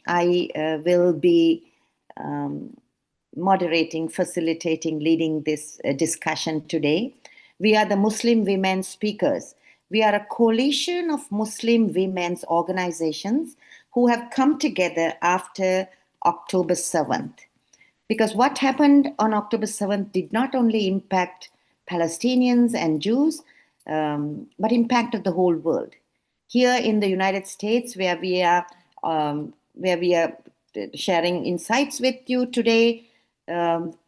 I will be moderating, facilitating, leading this discussion today. We are the Muslim Women Speakers. We are a coalition of Muslim women's organizations who have come together after October 7th. Because what happened on October 7th did not only impact Palestinians and Jews, but impacted the whole world. Here in the United States, where we are sharing insights with you today,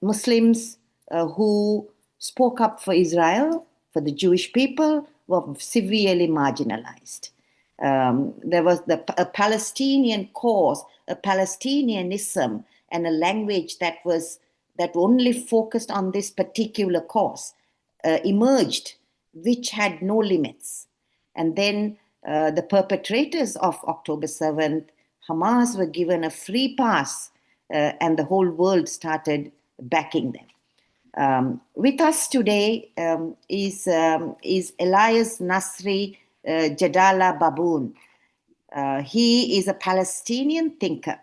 Muslims who spoke up for Israel, for the Jewish people, were severely marginalized. There was a Palestinian cause, a Palestinianism, and a language that only focused on this particular cause emerged, which had no limits. And then the perpetrators of October 7th, Hamas, were given a free pass, and the whole world started backing them. With us today is Elias Nasri Jadala Baboon. He is a Palestinian thinker.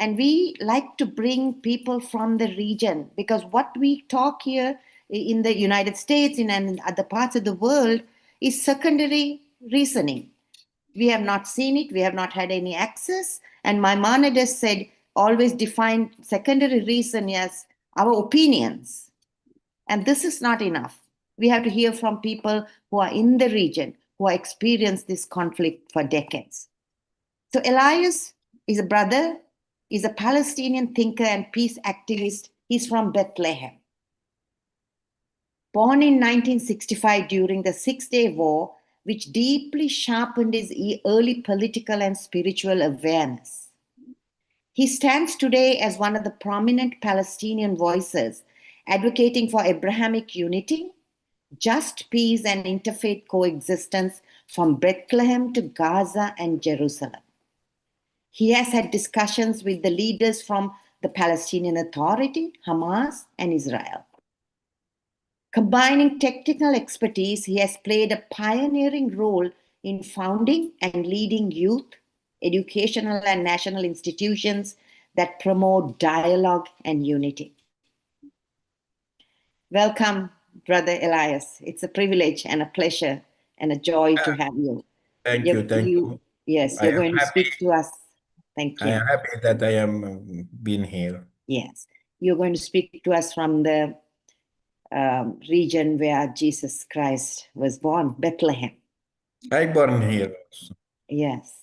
And we like to bring people from the region, because what we talk here in the United States and other parts of the world is secondary reasoning. We have not seen it. We have not had any access. And Maimonides said, always define secondary reason as our opinions. And this is not enough. We have to hear from people who are in the region, who have experienced this conflict for decades. So Elias is a brother, is a Palestinian thinker and peace activist. He's from Bethlehem. Born in 1965 during the Six-Day War, which deeply sharpened his early political and spiritual awareness. He stands today as one of the prominent Palestinian voices advocating for Abrahamic unity, just peace and interfaith coexistence from Bethlehem to Gaza and Jerusalem. He has had discussions with the leaders from the Palestinian Authority, Hamas, and Israel. Combining technical expertise, he has played a pioneering role in founding and leading youth, educational and national institutions that promote dialogue and unity. Welcome, Brother Elias. It's a privilege and a pleasure and a joy to have you. Thank you. Yes, you're going to speak to us. Thank you. I am happy that I am being here. Yes, you're going to speak to us from the region where Jesus Christ was born, Bethlehem. I born here. Yes.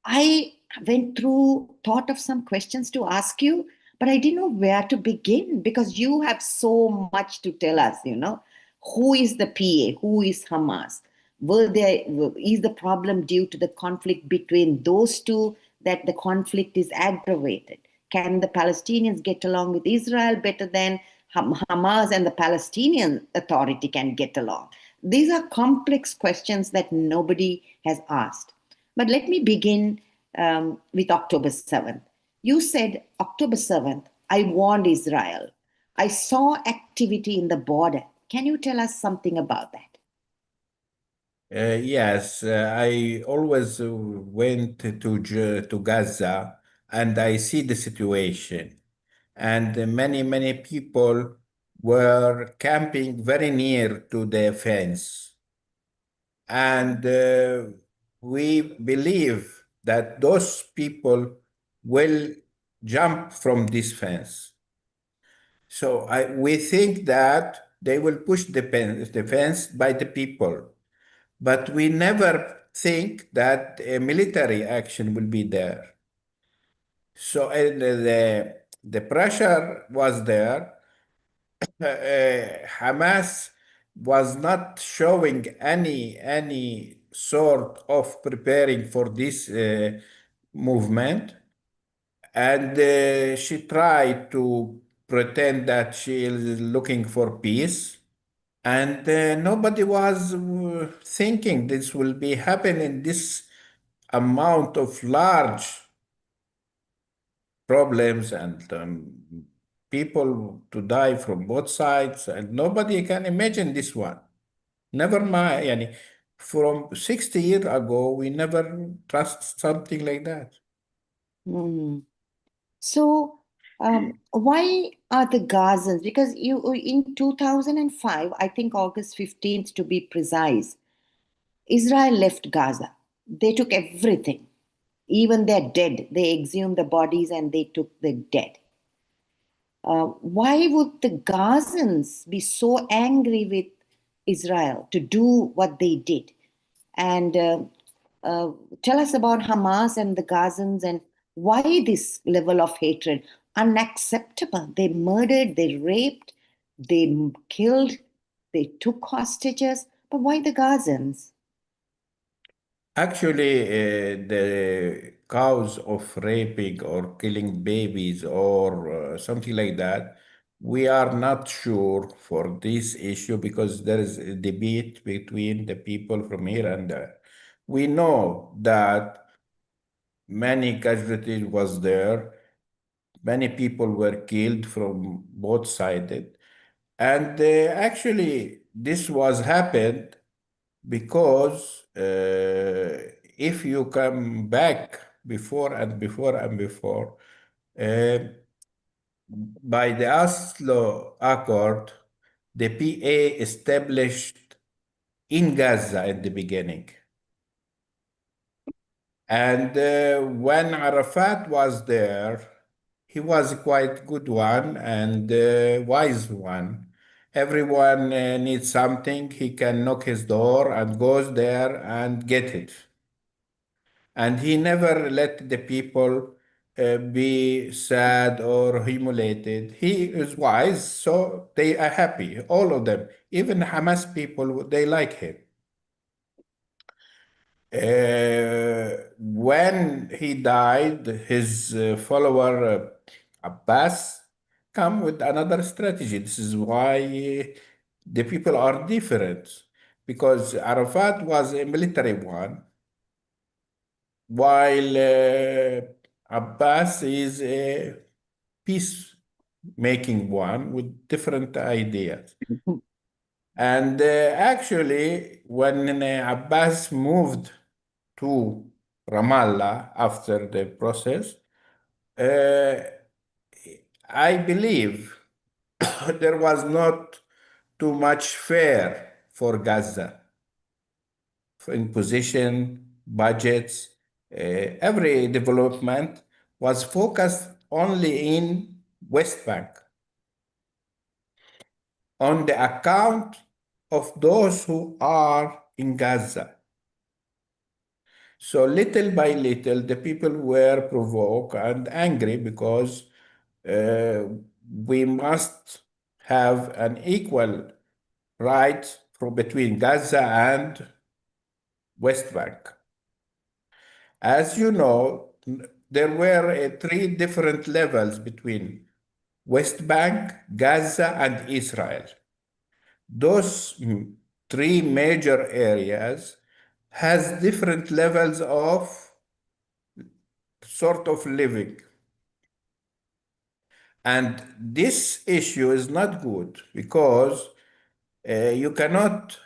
I thought of some questions to ask you, but I didn't know where to begin, because you have so much to tell us, Who is the PA? Who is Hamas? Is the problem due to the conflict between those two, that the conflict is aggravated? Can the Palestinians get along with Israel better than Hamas and the Palestinian Authority can get along? These are complex questions that nobody has asked. But let me begin with October 7th. You said, October 7th, I warned Israel. I saw activity in the border. Can you tell us something about that? Yes, I always went to Gaza, and I see the situation. And many people were camping very near to the fence. And we believe that those people will jump from this fence. So we think that they will push the fence by the people. But we never think that a military action will be there. So the pressure was there. Hamas was not showing any sort of preparing for this movement, and she tried to pretend that she is looking for peace. And nobody was thinking this will be happening, this amount of large problems and people to die from both sides, and nobody can imagine this one. Never mind, yani, From 60 years ago, we never trust something like that. Mm. So, why are the Gazans? Because in 2005, I think August 15th to be precise, Israel left Gaza. They took everything, even their dead. They exhumed the bodies and they took the dead. Why would the Gazans be so angry with Israel to do what they did? And uh, tell us about Hamas and the Gazans and why this level of hatred. Unacceptable. They murdered, they raped, they killed, they took hostages. But why the Gazans? Actually, the cause of raping or killing babies or something like that, we are not sure for this issue because there is a debate between the people from here and there. We know that many casualties was there, many people were killed from both sides, and actually this was happened because if you come back before and before and before, uh, by the Oslo Accord, the PA established in Gaza in the beginning. And when Arafat was there, he was a quite good one and wise one. Everyone needs something, he can knock his door and goes there and get it. And he never let the people be sad or humiliated. He is wise, so they are happy, all of them. Even Hamas people, they like him. When he died, his follower Abbas come with another strategy. This is why the people are different, because Arafat was a military one, while Abbas is a peace-making one with different ideas. And actually, when Abbas moved to Ramallah after the process, uh, I believe there was not too much fair for Gaza in position, budgets, every development was focused only in West Bank on the account of those who are in Gaza. So little by little, the people were provoked and angry because uh, we must have an equal right from between Gaza and West Bank. As you know, there were three different levels between West Bank, Gaza, and Israel. Those three major areas has different levels of sort of living. And this issue is not good because you cannot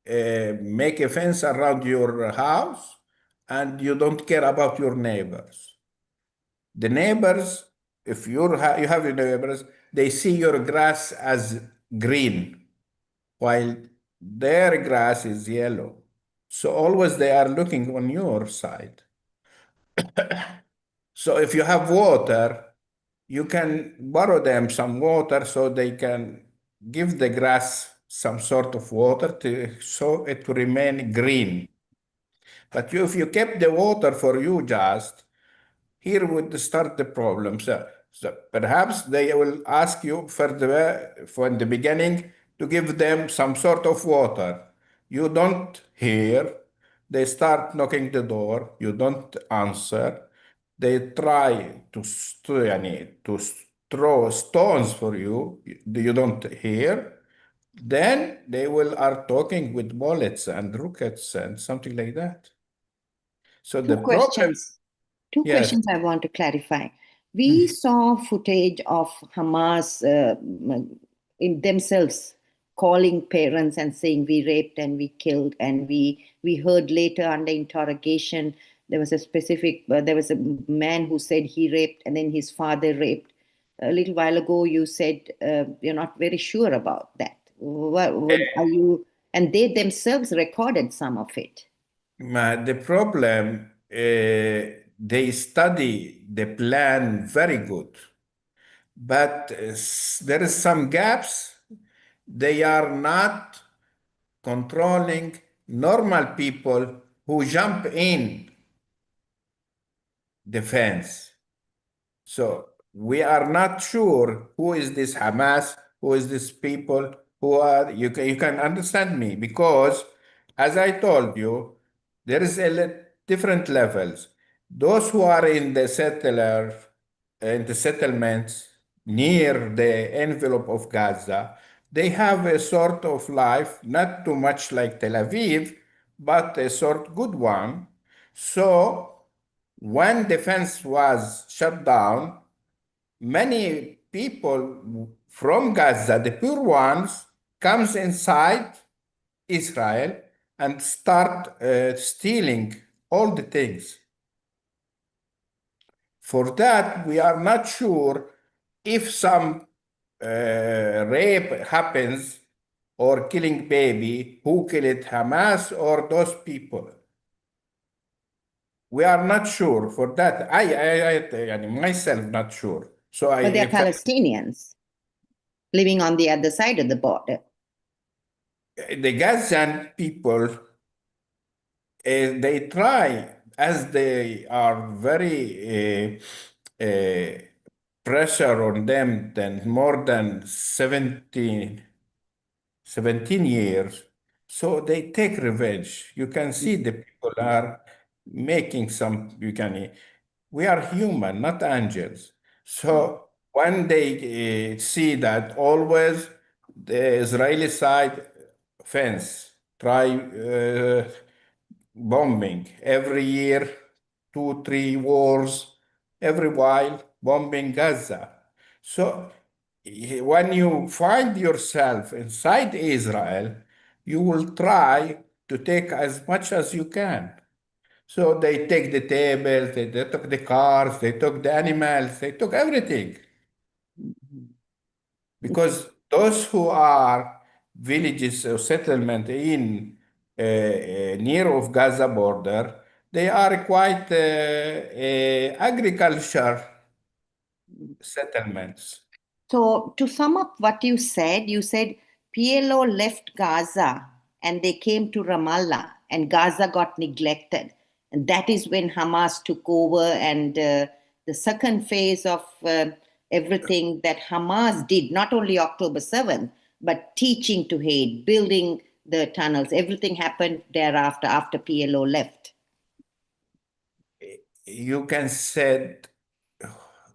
make a fence around your house and you don't care about your neighbors. The neighbors, if you have your neighbors, they see your grass as green while their grass is yellow. So always they are looking on your side. So if you have water, you can borrow them some water so they can give the grass some sort of water so it will remain green. But if you kept the water for you just, here would start the problem. So perhaps they will ask you from the beginning to give them some sort of water. You don't hear. They start knocking the door. You don't answer. They try to throw stones for you. You don't hear. Then they will are talking with bullets and rockets and something like that. So the Two problem, questions. Two yes. questions I want to clarify. We saw footage of Hamas in themselves. calling parents and saying we raped and we killed, and we heard later under interrogation there was a man who said he raped and then his father raped. A little while ago you said you're not very sure about that. What are you? And they themselves recorded some of it. The problem, they study the plan very good, but there is some gaps. They are not controlling normal people who jump in the fence. So we are not sure who is this Hamas, who is this people, who are you can understand me because as I told you, there is different levels. Those who are in the settlements near the envelope of Gaza, they have a sort of life, not too much like Tel Aviv, but a sort good one. So when defense was shut down, many people from Gaza, the poor ones, comes inside Israel and start stealing all the things. For that, we are not sure if some rape happens or killing baby, who killed Hamas or those people. We are not sure for that. I myself not sure. So But they're if Palestinians living on the other side of the border. the Gazan people, they try, as they are very pressure on them than more than 17 years. So they take revenge. You can see the people are making some, we are human, not angels. So when they see that always the Israeli side fence try bombing every year, 2, 3 wars, every while bombing Gaza. So when you find yourself inside Israel, you will try to take as much as you can. So they take the tables, they took the cars, they took the animals, they took everything. Because those who are villages or settlement in near of Gaza border, they are quite agriculture settlements. So, to sum up what you said PLO left Gaza and they came to Ramallah, and Gaza got neglected. And that is when Hamas took over. And the second phase of everything that Hamas did, not only October 7th, but teaching to hate, building the tunnels, everything happened thereafter, after PLO left. You can say,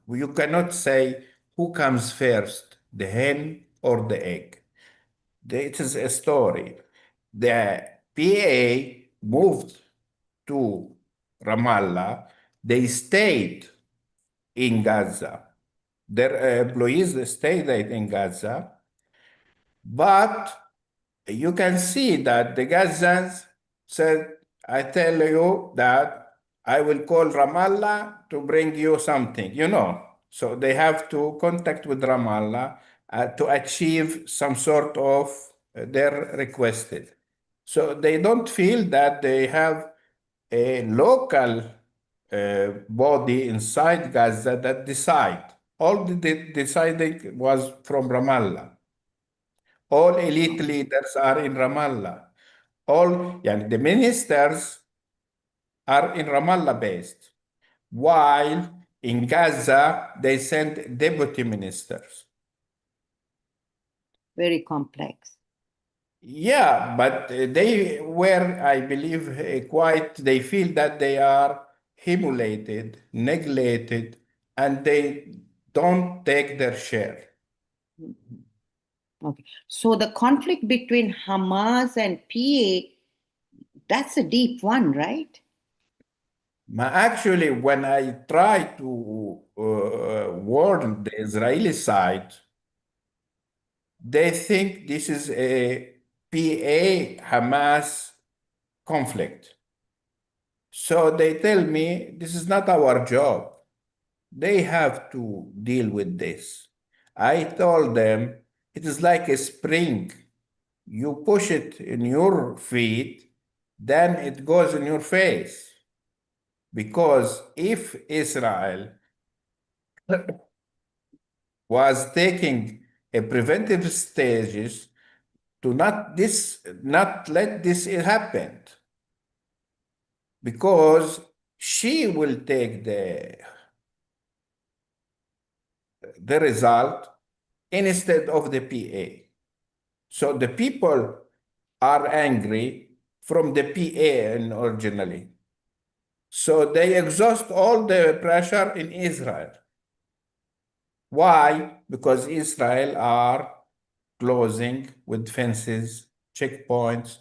you cannot say who comes first, the hen or the egg. It is a story. The PA moved to Ramallah. They stayed in Gaza. Their employees stayed in Gaza, but you can see that the Gazans said, I tell you that I will call Ramallah to bring you something. So they have to contact with Ramallah to achieve some sort of their requested. So they don't feel that they have a local body inside Gaza that decide. All the deciding was from Ramallah. All elite leaders are in Ramallah. The ministers are in Ramallah based, while in Gaza they send deputy ministers. Very complex. Yeah, but they were, I believe, they feel that they are humiliated, neglected, and they don't take their share. Okay. So the conflict between Hamas and PA, that's a deep one, right? Actually, when I try to warn the Israeli side, they think this is a PA Hamas conflict. So they tell me this is not our job. They have to deal with this. I told them it is like a spring. You push it in your feet, then it goes in your face. Because if Israel was taking a preventive stages to not let this happen, because she will take the result instead of the PA. So the people are angry from the PA originally. So they exhaust all the pressure in Israel. Why? Because Israel are closing with fences, checkpoints,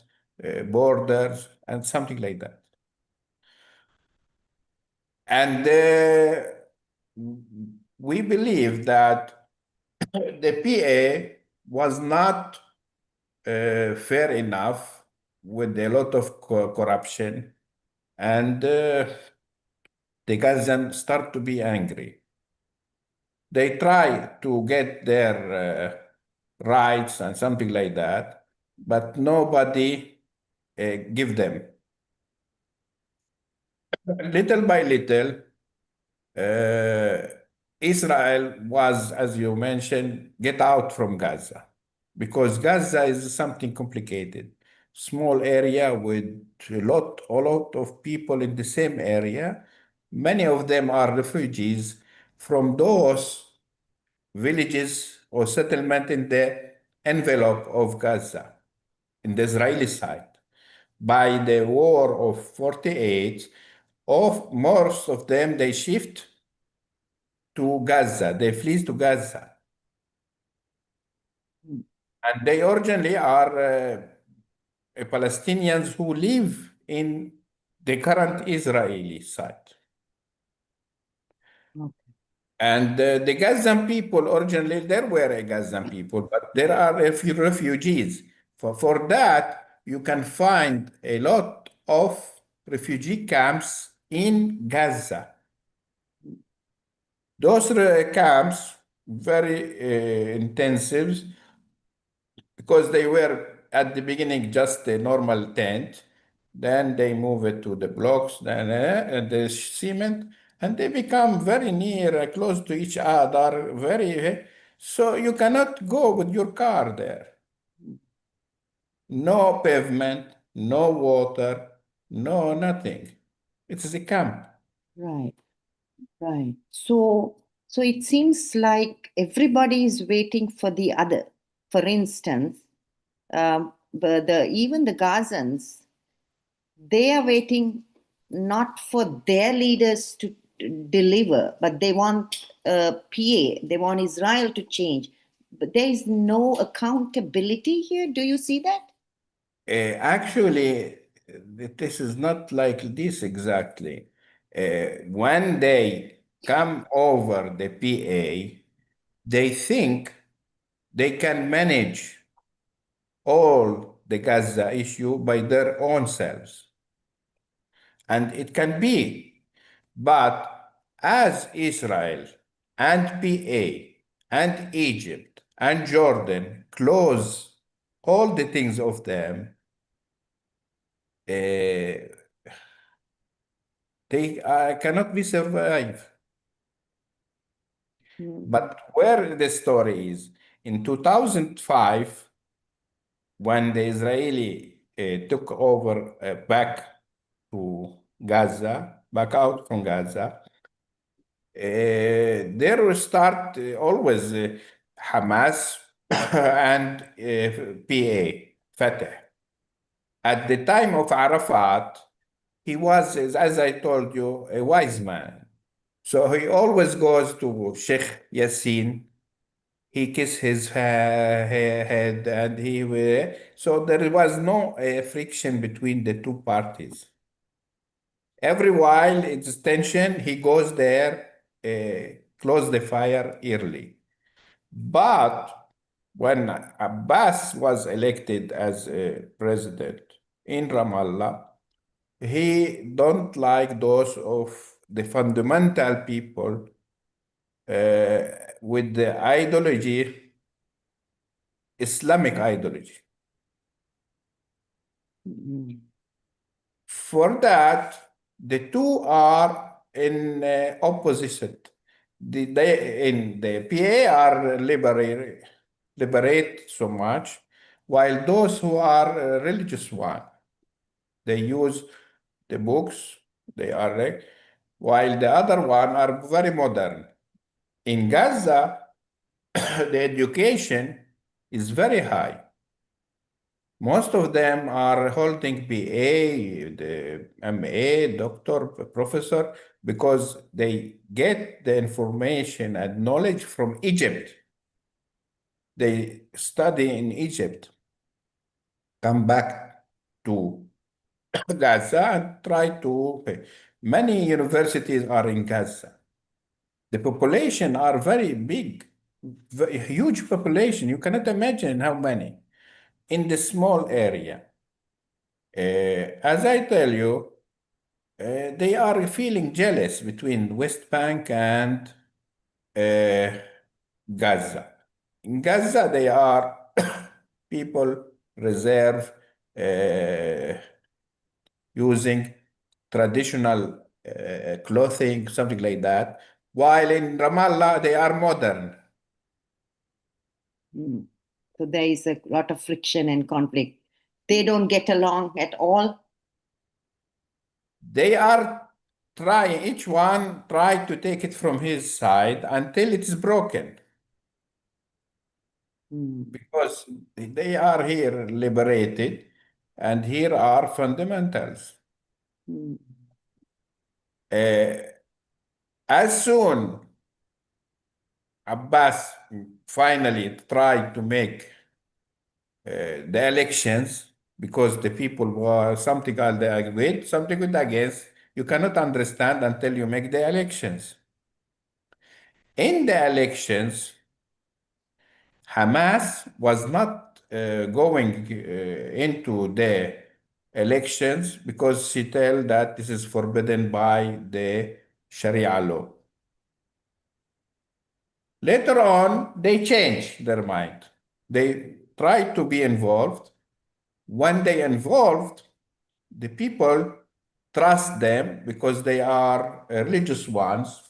borders, and something like that. And we believe that the PA was not fair enough with a lot of corruption, and the Gazans start to be angry. They try to get their rights and something like that, but nobody give them. Little by little, uh, Israel was, as you mentioned, get out from Gaza because Gaza is something complicated. Small area with a lot of people in the same area. Many of them are refugees from those villages or settlement in the envelope of Gaza, in the Israeli side. By the war of 48, of most of them they shift to Gaza. They flee to Gaza. And they originally are Palestinians who live in the current Israeli side. Okay. And the Gazan people, originally, there were a Gazan people, but there are a few refugees. For that, you can find a lot of refugee camps in Gaza. Those camps, very intensive, because they were at the beginning just a normal tent. Then they move it to the blocks, then the cement, and they become very near, close to each other, very. So you cannot go with your car there. No pavement, no water, no nothing. It is a camp. Right. Right. So it seems like everybody is waiting for the other. For instance, the even the Gazans, they are waiting not for their leaders to deliver, but they want PA, they want Israel to change. But there is no accountability here. Do you see that? Actually, this is not like this exactly. When they come over the PA, they think they can manage all the Gaza issue by their own selves. And it can be. But as Israel and PA and Egypt and Jordan close all the things of them, they cannot be survived. Mhm. But where the story is, in 2005, when the Israeli took over back to Gaza, back out from Gaza, there will start always Hamas and PA, Fatah. At the time of Arafat, he was, as I told you, a wise man. So he always goes to Sheikh Yassin. He kissed his head, and so there was no friction between the two parties. Every while it's tension, he goes there, close the fire early. But when Abbas was elected as a president in Ramallah, he don't like those of the fundamental people uh, with the ideology, Islamic ideology. Mm. For that, the two are in opposite. In the PA are liberate so much, while those who are religious one, they use the books, they are while the other one are very modern. In Gaza, the education is very high. Most of them are holding BA, the MA, doctor, professor, because they get the information and knowledge from Egypt. They study in Egypt, come back to Gaza and try to pay. Many universities are in Gaza. The population are very big, huge population. You cannot imagine how many in the small area. As I tell you, they are feeling jealous between West Bank and uh, Gaza. In Gaza, they are people reserve using traditional clothing, something like that, while in Ramallah, they are modern. Mm. So there is a lot of friction and conflict. They don't get along at all. They are trying, each one try to take it from his side until it is broken. Mm. Because they are here liberated and here are fundamentals. Mm. Uh, as soon Abbas finally tried to make the elections, because the people were something with, something with against, you cannot understand until you make the elections. In the elections, Hamas was not going into the elections because she tell that this is forbidden by the Sharia law. Later on, they changed their mind. They tried to be involved. When they involved, the people trust them because they are religious ones,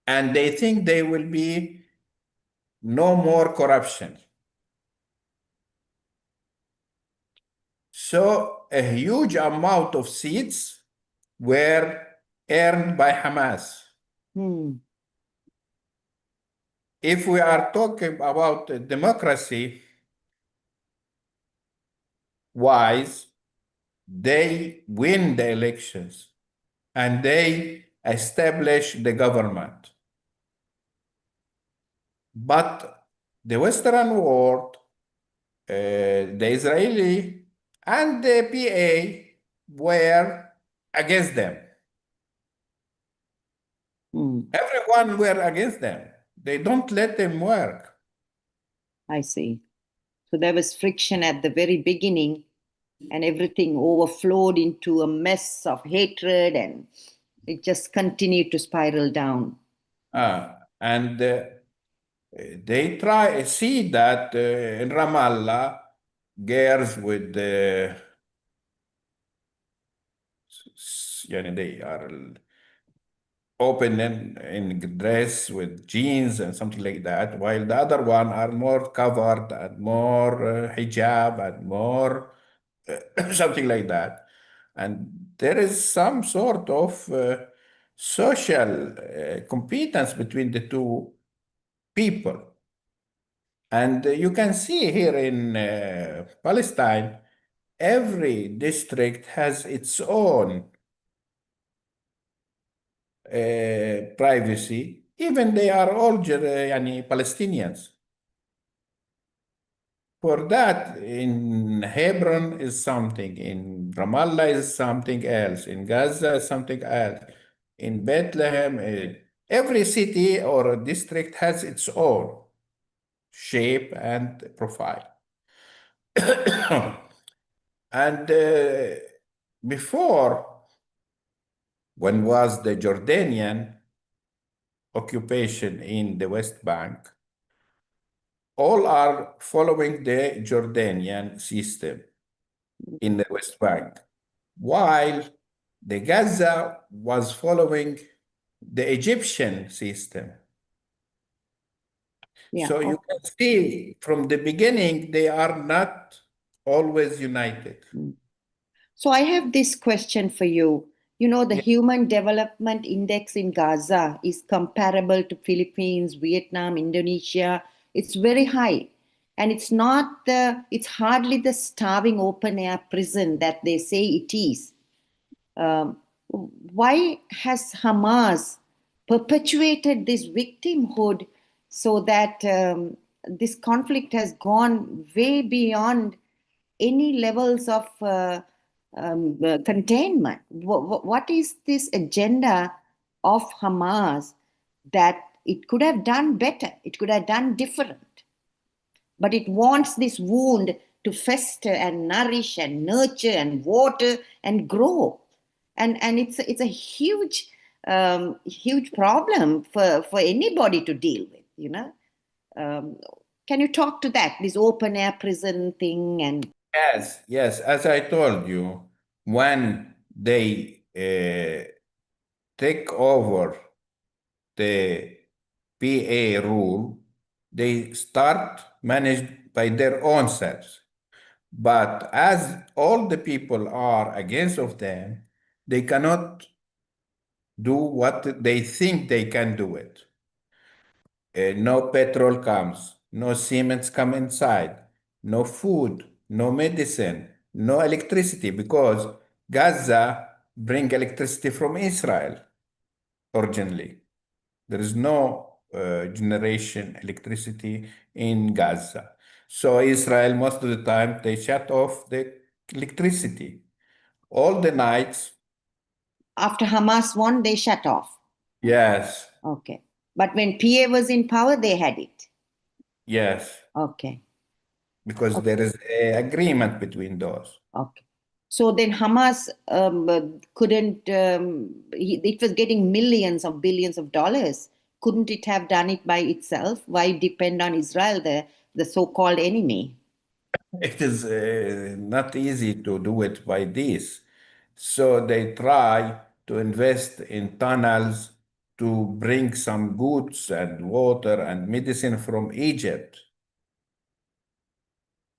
and they think there will be no more corruption. So a huge amount of seats were earned by Hamas. Mm. If we are talking about democracy wise, they win the elections and they establish the government. But the Western world, the Israeli and the PA were against them. Mm. Everyone were against them. They don't let them work. I see. So there was friction at the very beginning, and everything overflowed into a mess of hatred, and it just continued to spiral down. And they try see that in Ramallah, girls with they are open in dress with jeans and something like that, while the other one are more covered and more hijab and more something like that. And there is some sort of social competence between the two people. And you can see here in Palestine, every district has its own privacy. Even they are all يعني Palestinians. For that, in Hebron is something, in Ramallah is something else, in Gaza is something else, in Bethlehem, every city or district has its own. shape, and profile. And before, when was the Jordanian occupation in the West Bank, all are following the Jordanian system in the West Bank, while the Gaza was following the Egyptian system. Yeah. So you Okay. can see from the beginning, they are not always united. Mm. So I have this question for you. You know, the Yeah. Human Development Index in Gaza is comparable to Philippines, Vietnam, Indonesia. It's very high. And it's hardly the starving open air prison that they say it is. Um, why has Hamas perpetuated this victimhood so that this conflict has gone way beyond any levels of containment? What is this agenda of Hamas that it could have done better? It could have done different, but it wants this wound to fester and nourish and nurture and water and grow, and it's a huge problem for anybody to deal with, you know. um, can you talk to that, this open air prison thing? And Yes, yes. As I told you, when they take over the PA rule, they start managed by their own selves. But as all the people are against of them, they cannot do what they think they can do it. No petrol comes, no cements come inside, no food, no medicine, no electricity, because Gaza bring electricity from Israel originally. There is no generation electricity in Gaza. So Israel, most of the time, they shut off the electricity. All the nights, after Hamas won, they shut off. yes, Okay, but when PA was in power, they had it. yes, Okay. because there is a agreement between those. Okay. So then Hamas couldn't, it was getting millions of billions of dollars. Couldn't it have done it by itself? Why depend on Israel, the so-called enemy? It is not easy to do it by this. So they try to invest in tunnels to bring some goods and water and medicine from Egypt.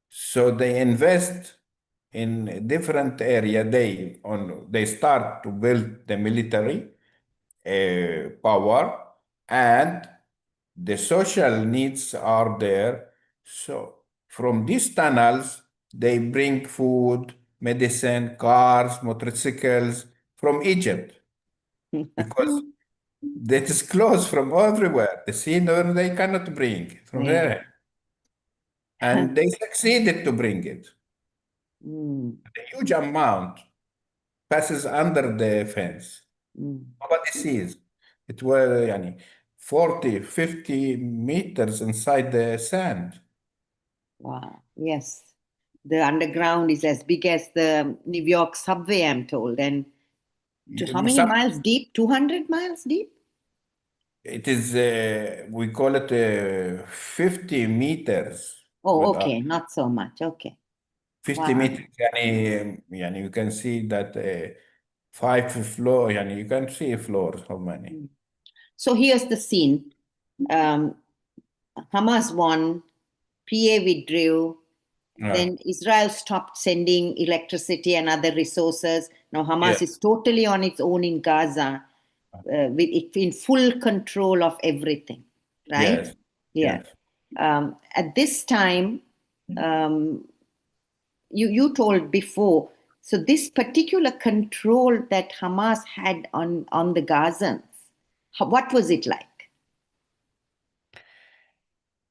So they invest in a different area. They start to build the military power, and the social needs are there. So from these tunnels, they bring food, medicine, cars, motorcycles from Egypt, because that is close from everywhere. The sea, they cannot bring from Yeah. there. And they succeeded to bring it. Mm, A huge amount passes under the fence. mm. Nobody sees. It were يعني 40, 50 meters inside the sand. Wow. Yes. The underground is as big as the New York subway, I'm told. And to how many Some, miles deep? 200 miles deep? it is, we call it 50 meters, Oh, but okay. Not so much. Okay. 50 Wow. meters, يعني you can see that five floor, يعني you can see floors, how many? Mm. So here's the scene. Um, Hamas won, PA withdrew, Uh, then Israel stopped sending electricity and other resources. Now Hamas yeah, is totally on its own in Gaza, with it in full control of everything, right? yes, Yeah. yes. At this time, um, you told before, so this particular control that Hamas had on the Gazans, what was it like?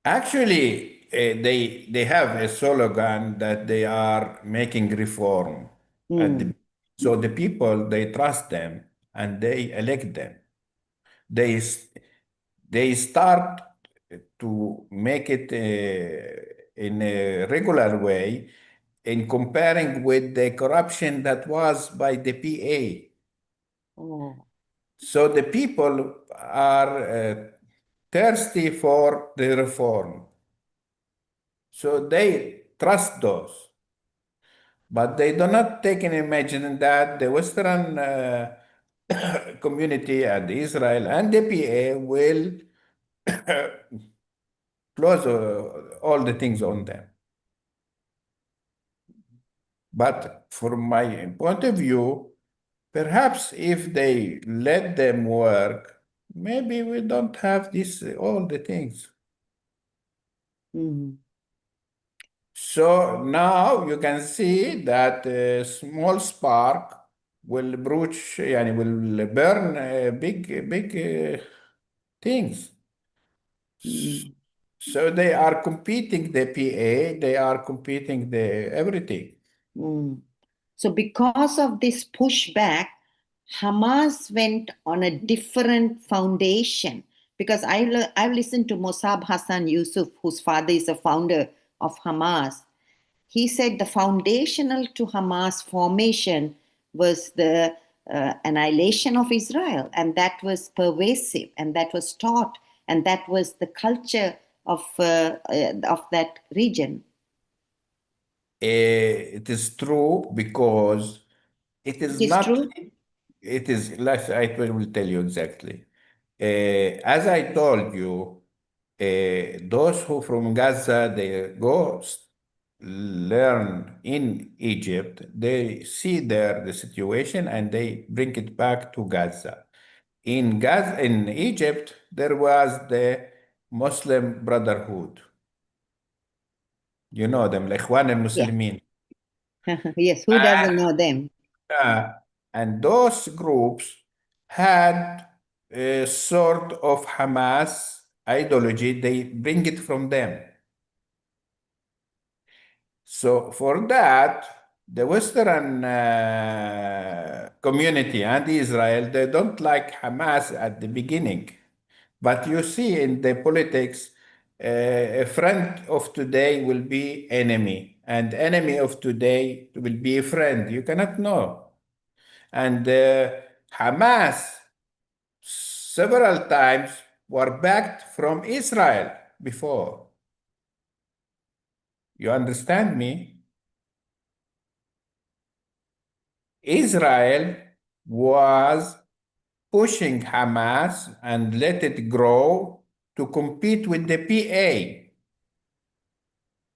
Actually, they have a slogan that they are making reform. Mm, So the people, they trust them and they elect them. They s- they start. to make it in a regular way in comparing with the corruption that was by the PA. Oh. So the people are thirsty for the reform. So they trust those. But they do not take in imagine that the Western community and Israel and the PA will close all the things on them. But from my point of view, perhaps if they let them work, maybe we don't have this all the things. Mm. So now you can see that a small spark will broach, yani will burn big things. Mm. So they are competing the PA, they are competing the everything. Mm. So, because of this pushback, Hamas went on a different foundation. Because I've listened to Mossab Hassan Yusuf, whose father is a founder of Hamas. He said the foundational to Hamas formation was the annihilation of Israel, and that was pervasive, and that was taught, and that was the culture of that region. It is true because it It is is not, true. it is, like I will tell you exactly. As I told you, those who from Gaza, they go learn in Egypt, they see there the situation and they bring it back to Gaza. In Gaza, in Egypt, there was the Muslim Brotherhood. You know them, Ikhwan Yeah. al-Muslimin. Yes. Who doesn't know them? Uh, and those groups had a sort of Hamas ideology, they bring it from them. So for that, the Western community and Israel, they don't like Hamas at the beginning. But you see in the politics, a friend of today will be enemy, and enemy of today will be a friend. You cannot know. And Hamas several times were backed from Israel before. You understand me? Israel was pushing Hamas and let it grow to compete with the PA.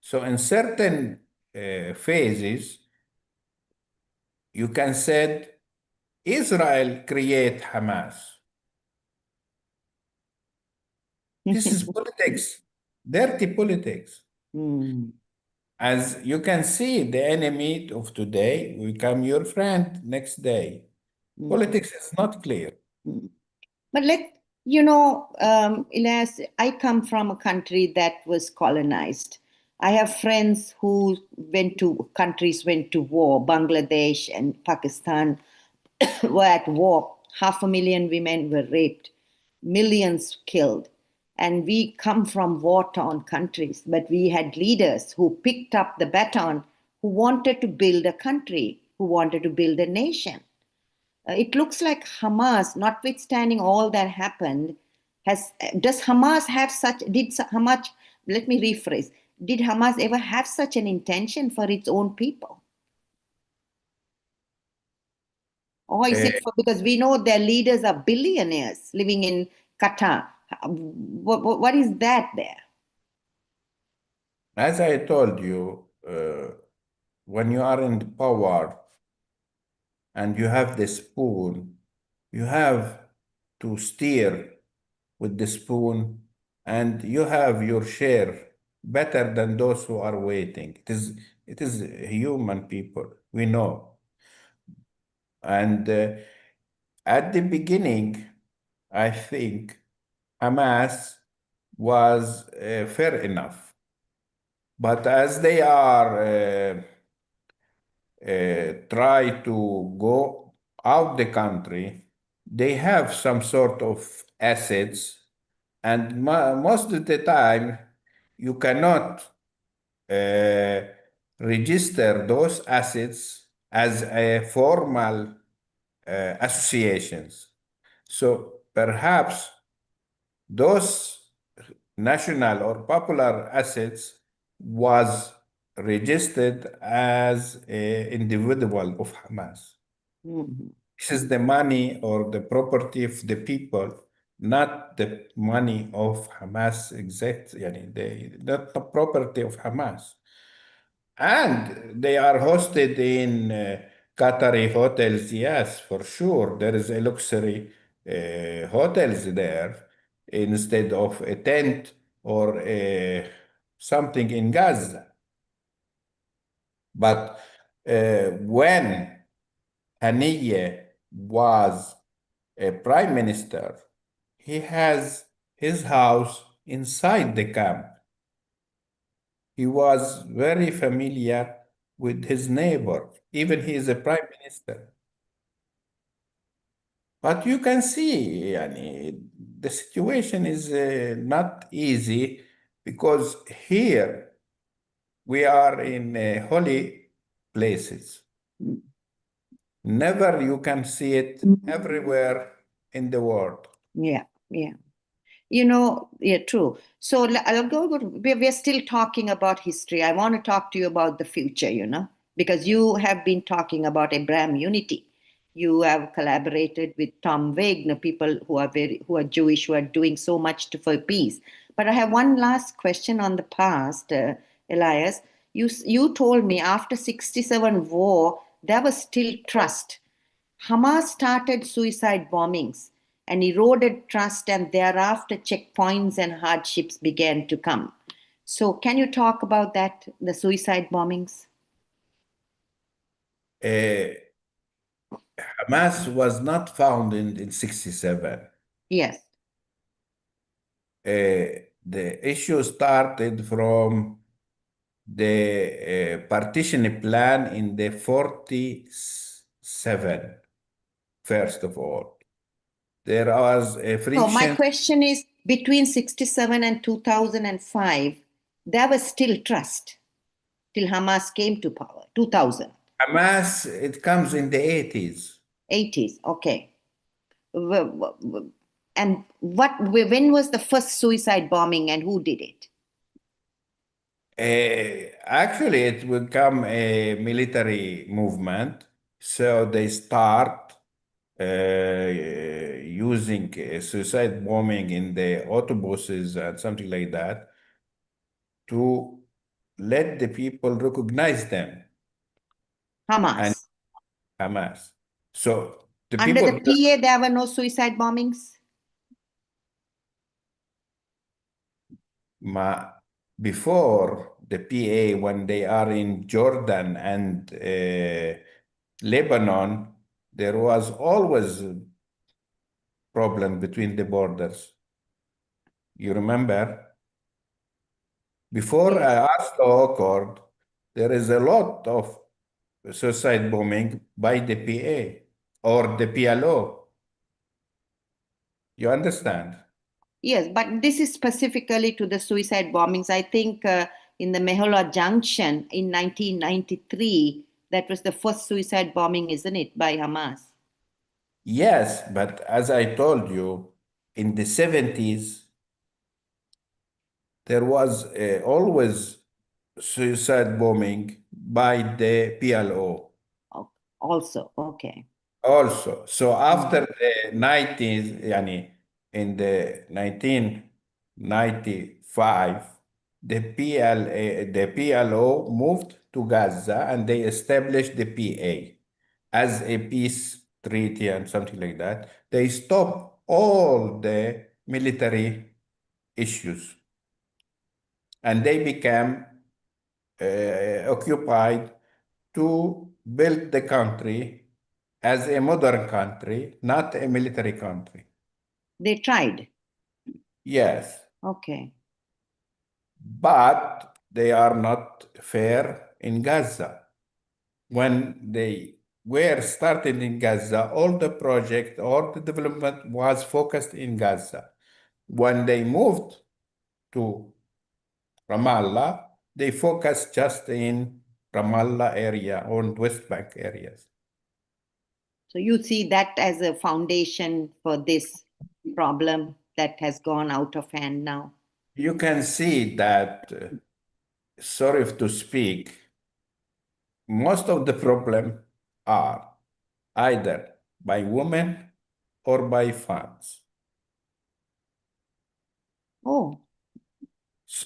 So in certain phases, you can say Israel create Hamas. This is politics, dirty politics. Mm, As you can see, the enemy of today will become your friend next day. mm, Politics is not clear. mm. But Elias, I come from a country that was colonized. I have friends who went to war. Bangladesh and Pakistan were at war. 500,000 women were raped, millions killed. And we come from war-torn countries, but we had leaders who picked up the baton, who wanted to build a country, who wanted to build a nation. It looks like Hamas, notwithstanding all that happened, does Hamas have such did Hamas let me rephrase, did Hamas ever have such an intention for its own people? Or is Uh, it because we know their leaders are billionaires living in Qatar? What is that there? as I told you, when you are in the power and you have the spoon, you have to steer with the spoon and you have your share better than those who are waiting. It is human people, we know. And at the beginning, I think Hamas was fair enough. But as they are try to go out the country, they have some sort of assets And most of the time, you cannot uh, register those assets as a formal associations. So perhaps those national or popular assets was registered as an individual of Hamas. Mhm. This is the money or the property of the people, not the money of Hamas exact, yani not the property of Hamas. And they are hosted in Qatari hotels, yes, for sure. There is a luxury hotels there instead of a tent or something in Gaza. But when Haniyeh was a prime minister, he has his house inside the camp. He was very familiar with his neighbor, even he is a prime minister. But you can see, yani, the situation is not easy because here we are in holy places. Mm. Never you can see it everywhere in the world. Yeah, yeah. Yeah, true. So I'll we're still talking about history. I want to talk to you about the future, because you have been talking about Abraham unity. You have collaborated with Tom Wagner, people who are Jewish, who are doing so much for peace. But I have one last question on the past, Elias. You told me after 67 war, there was still trust. Hamas started suicide bombings and eroded trust, and thereafter checkpoints and hardships began to come. So, can you talk about that, the suicide bombings? Uh, Hamas was not founded in 67. Yes. The issue started from the partition plan in the 47, first of all. There was a So, my friction. question is between 67 and 2005, there was still trust till Hamas came to power, 2000, Hamas, it comes in the 80s. 80s. Okay. And when was the first suicide bombing and who did it? Actually, it will become a military movement. So they start using suicide bombing in the autobuses and something like that to let the people recognize them and Hamas. Hamas. So the Under the people, PA, there were no suicide bombings. ma, before the PA, when they are in Jordan and Lebanon, there was always a problem between the borders. You remember? Before Yes. Oslo Accord, there is a lot of suicide bombing by the PA or the PLO. You understand? Yes, but this is specifically to the suicide bombings. I think in the Mehola Junction in 1993, that was the first suicide bombing, isn't it, by Hamas? Yes, but as I told you, in the 70s, there was always suicide bombing by the PLO Oh, also, okay. also. So Mm. after the 90s, yani in the 1995, the PLO moved to Gaza and they established the PA as a peace treaty and something like that. They stopped all the military issues and they became occupied to build the country as a modern country, not a military country. They tried. Yes, Okay. but they are not fair in Gaza. When they were started in Gaza, all the project or the development was focused in Gaza. When they moved to Ramallah, they focused just in Ramallah area or West Bank areas. So you see that as a foundation for this problem that has gone out of hand now. You can see that, sorry to speak, most of the problem are either by women or by funds. Oh,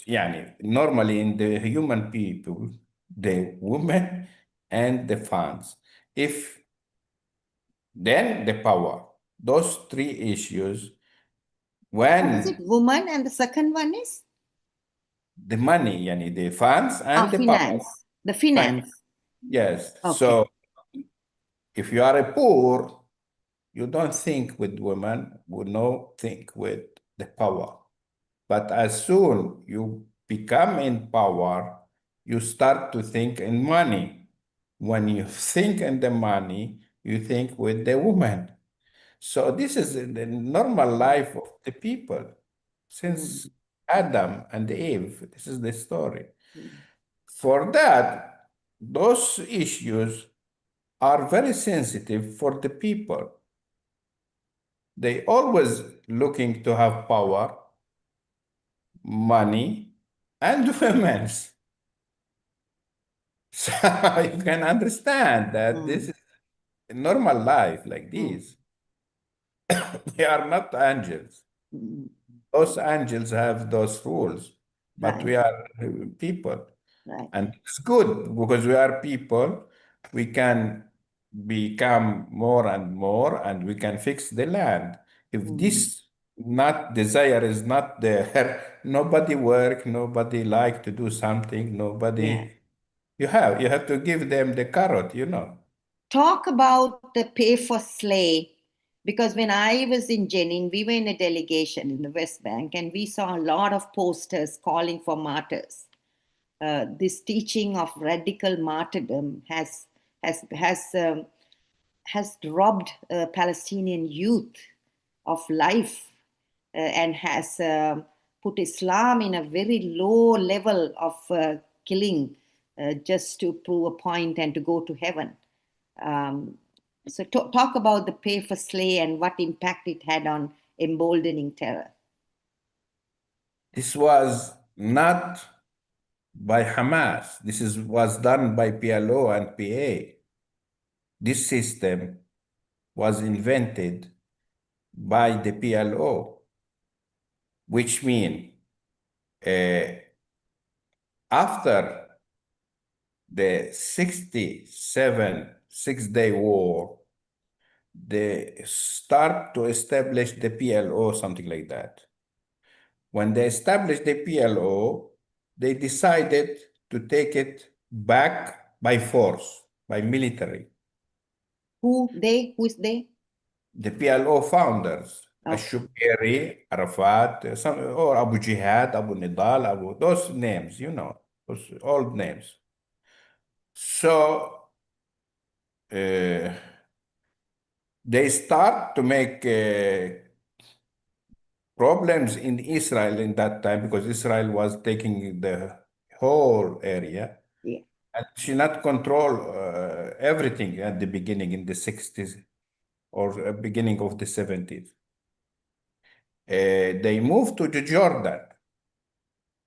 يعني normally in the human people, the women and the funds. If then the power, those three issues, what is it? when Woman, and the second one is the money, yani the funds and the power, finance. The finance. yes. Okay. So if you are a poor, you don't think with women, you know, think with the power. But as soon you become in power, you start to think in money. When you think in the money, you think with the woman. So this is the normal life of the people since Mm, Adam and Eve. This is the story. mm, For that, those issues are very sensitive for the people. They always looking to have power, money, and women. So you can understand that this mm, is a normal life like mm, this. They are not angels. mm. Those angels have those rules, but Right, we are people. right. And it's good because we are people. We can become more and more, and we can fix the land. If Mm. this not desire is not there, nobody work, nobody like to do something, Yeah. nobody. You have to give them the carrot, you know. Talk about the pay for slay, because when I was in Jenin, we were in a delegation in the West Bank, and we saw a lot of posters calling for martyrs. This teaching of radical martyrdom has has robbed Palestinian youth of life, and has put Islam in a very low level of killing, just to prove a point and to go to heaven. Um, so talk about the pay for slay and what impact it had on emboldening terror. This was not by Hamas. Was done by PLO and PA. This system was invented by the PLO, which means after the 67 Six-Day War, they start to establish the PLO, something like that. When they established the PLO, they decided to take it back by force, by military. Who they? Who is they? The PLO founders, Okay. Ashuberi, Arafat, or Abu Jihad, Abu Nidal, those names, you know, those old names. So uh, they start to make problems in Israel in that time because Israel was taking the whole area Yeah. and she not control everything at the beginning in the 60s or beginning of the 70s. They moved to Jordan.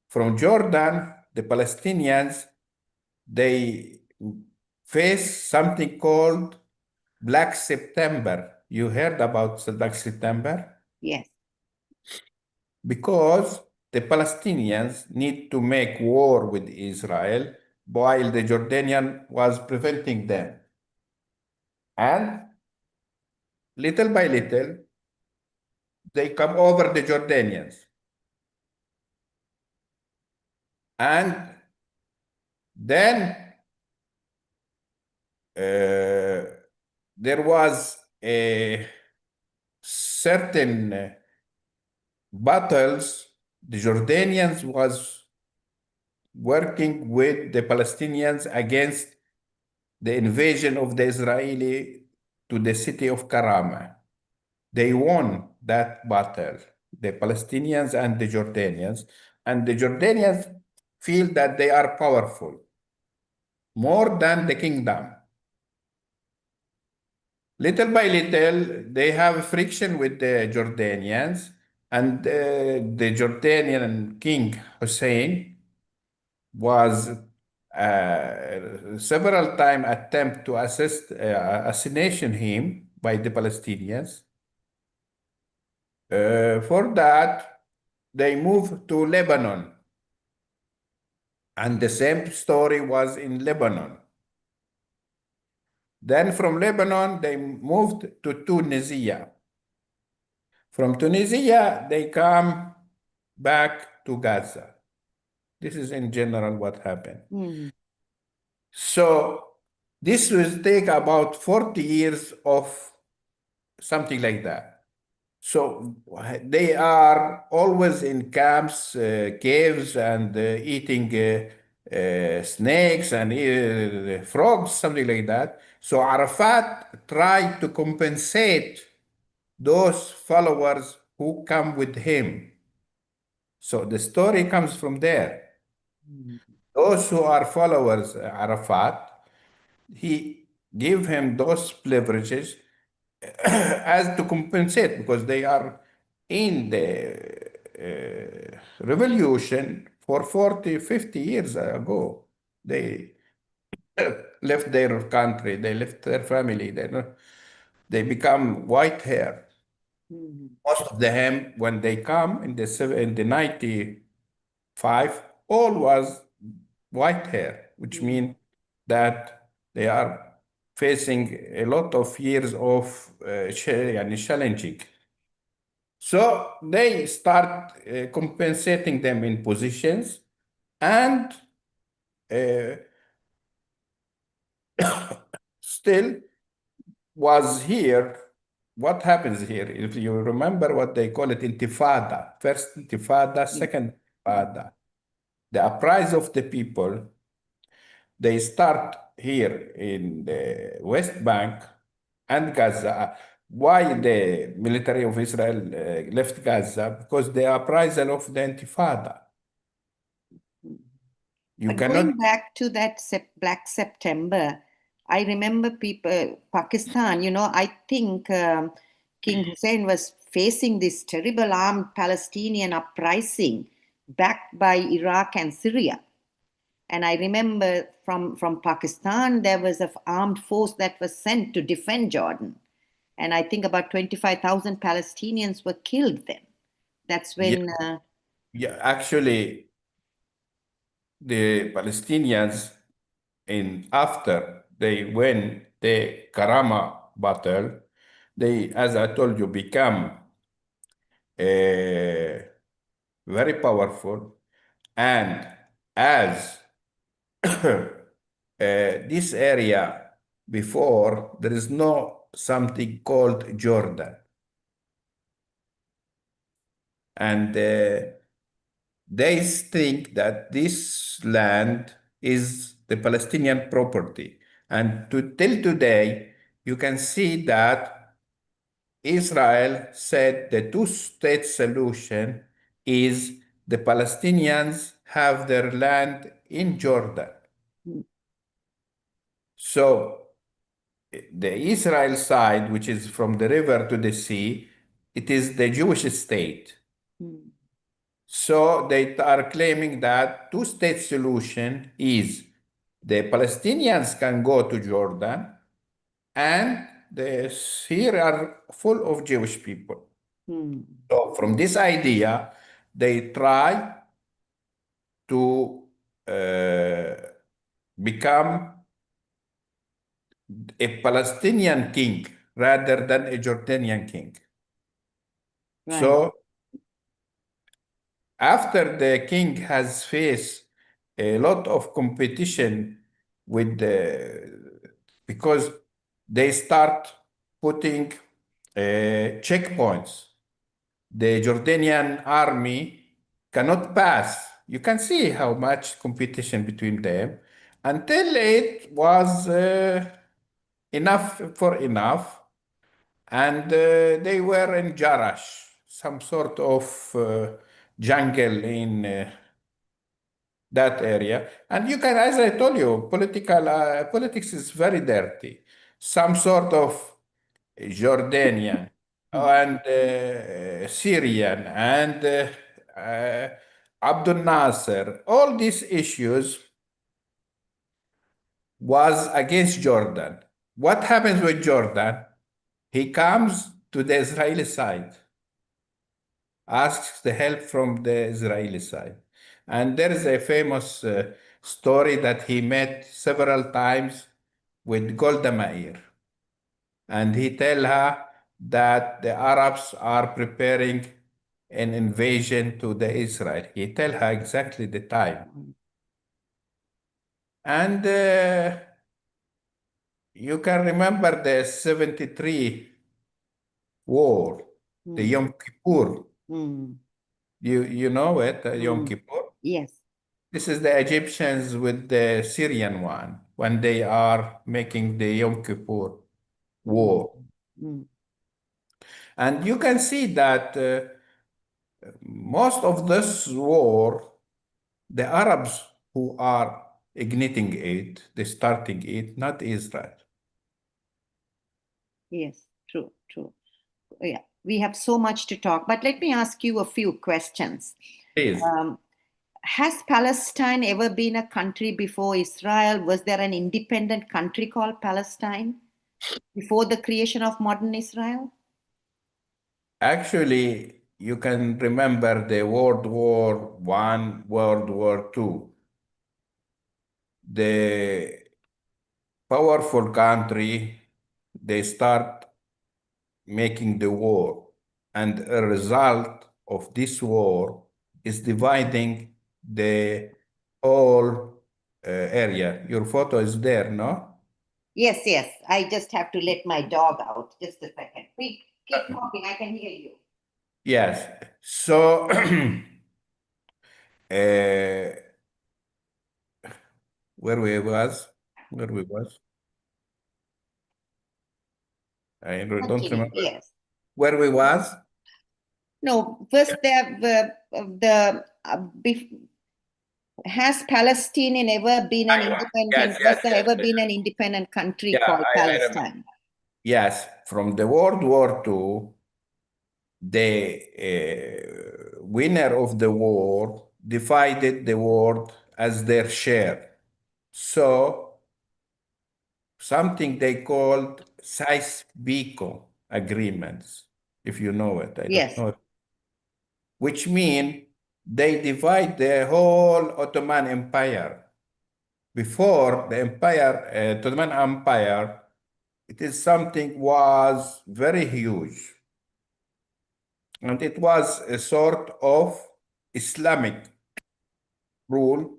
From Jordan, the Palestinians, they face something called Black September. You heard about the Black September? Yes. Because the Palestinians need to make war with Israel while the Jordanian was preventing them. And little by little, they come over the Jordanians. And then there was a certain battles. The Jordanians was working with the Palestinians against the invasion of the Israeli to the city of Karama. They won that battle. the Palestinians and the Jordanians. And the Jordanians feel that they are powerful more than the kingdom. Little by little, they have friction with the Jordanians, and the Jordanian king Hussein was several times attempt to assassination him by the Palestinians. For that, they moved to Lebanon, and the same story was in Lebanon. Then from Lebanon, they moved to Tunisia. From Tunisia, they come back to Gaza. This is in general what happened. Mm. So this will take about 40 years of something like that. So they are always in camps, caves, and eating snakes and frogs, something like that. So Arafat tried to compensate those followers who come with him. So the story comes from there. Mm. Those who are followers Arafat, he gave him those privileges as to compensate because they are in the revolution for 40, 50 years ago. They left their country, they left their family, they become white hair. Mm. Most of them, when they come in the 95, all was white hair, which Mm. means that they are facing a lot of years of يعني challenging. So they start compensating them in positions and uh, still was here. What happens here? If you remember what they call it, intifada, first intifada, Yeah. second intifada, the uprising of the people, they start here in the West Bank and Gaza. Why the military of Israel left Gaza? Because the uprisal of the intifada. You But cannot. going back to that Black September, I remember people, Pakistan, I think King Hussein was facing this terrible armed Palestinian uprising backed by Iraq and Syria. And I remember from Pakistan, there was an armed force that was sent to defend Jordan. And I think about 25,000 Palestinians were killed then. That's Yeah, when. yeah, actually, the Palestinians, in after they win the Karama battle, they, as I told you, become very powerful. And as this area before, there is no something called Jordan. And they think that this land is the Palestinian property. And till today, you can see that Israel said the two-state solution is the Palestinians have their land in Jordan. So the Israel side, which is from the river to the sea, it is the Jewish state. Mm, So they are claiming that two-state solution is the Palestinians can go to Jordan and the here are full of Jewish people. mm, So from this idea, they try to become a Palestinian king rather than a Jordanian king. right. So after the king has faced a lot of competition with the, because they start putting checkpoints. The Jordanian army cannot pass. You can see how much competition between them until it was enough for enough, and they were in Jarash, some sort of jungle in that area. And you can, as I told you, politics is very dirty. Some sort of Jordanian and Syrian and Abdul Nasser, all these issues was against Jordan. What happens with Jordan? He comes to the Israeli side, asks the help from the Israeli side. And there is a famous story that he met several times with Golda Meir. And he tell her that the Arabs are preparing an invasion to the Israel. He tell her exactly the time. And you can remember the 73 war, the Yom Kippur. Mm. You know it, Yom Mm. Kippur. Yes. This is the Egyptians with the Syrian one when they are making the Yom Kippur Mm. war. Mm. And you can see that most of this war, the Arabs who are igniting it, the starting it, not Israel. Yes. True. True. Yeah. We have so much to talk, but let me ask you a few questions. Please. Has Palestine ever been a country before Israel? Was there an independent country called Palestine before the creation of modern Israel? Actually, you can remember the World War One, World War Two. The powerful country, they start making the war. And a result of this war is dividing the whole area. Your photo is there, no? Yes, yes. I just have to let my dog out. Just a second. Keep talking. I can hear you. Yes. So, where we was, where we was, I don't Continue. remember Yes. where we was. No. First, has Palestinian ever been an Yes, independent? Was yes, there yes. ever been an independent country Yeah, called I remember. Palestine? Yes, from the World War II, the winner of the war divided the world as their share. So something they called Sykes-Picot agreements, if you know it, I don't Yes. know, which mean they divide the whole Ottoman Empire. Before the Ottoman Empire, it is something was very huge. And it was a sort of Islamic rule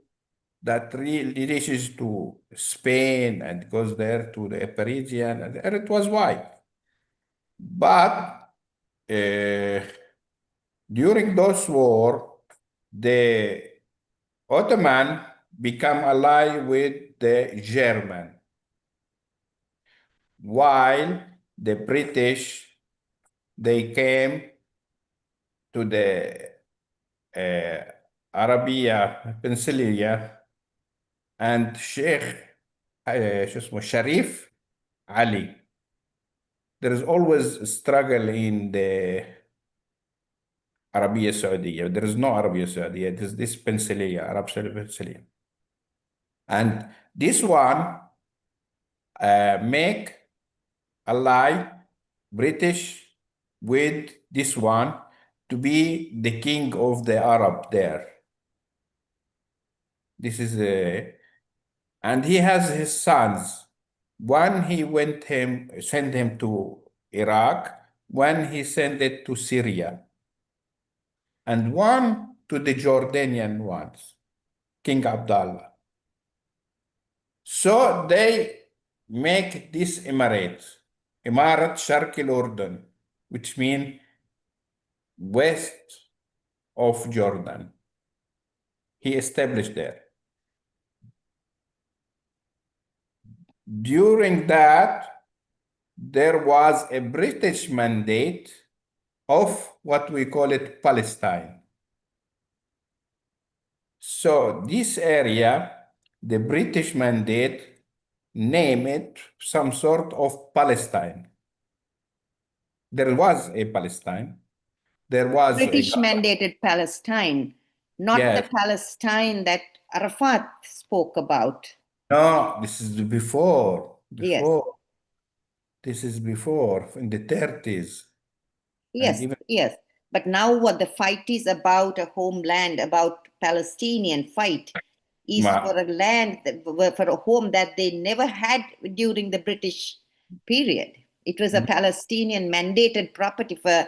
that really reaches to Spain and goes there to the Parisian, and it was wide. But during those war, the Ottoman become allied with the German, while the British they came to the Arabia Peninsula and Sheikh شو اسمه Sharif Ali. There is always a struggle in the Arabia Saudiya. There is no Arabia Saudiya. It is this Peninsula, Arab Peninsula. And this one make ally British with this one to be the king of the Arab there. This is and he has his sons. One he sent him to Iraq, one he sent it to Syria, and one to the Jordanian ones, King Abdullah. So they make this emirate, Imarat Sharq al-Urdun, which means west of Jordan. He established there. During that, there was a British mandate of what we call it Palestine. So this area, the British mandate, name it some sort of Palestine. There was a Palestine. There was a British government. mandated Palestine, not the Yes. Palestine that Arafat spoke about. No, this is before. Yes, This is before, in the 30s. And yes, even yes. But now what the fight is about, a homeland, about Palestinian fight, is for a land, for a home that they never had during the British period. It was a Palestinian mandated property for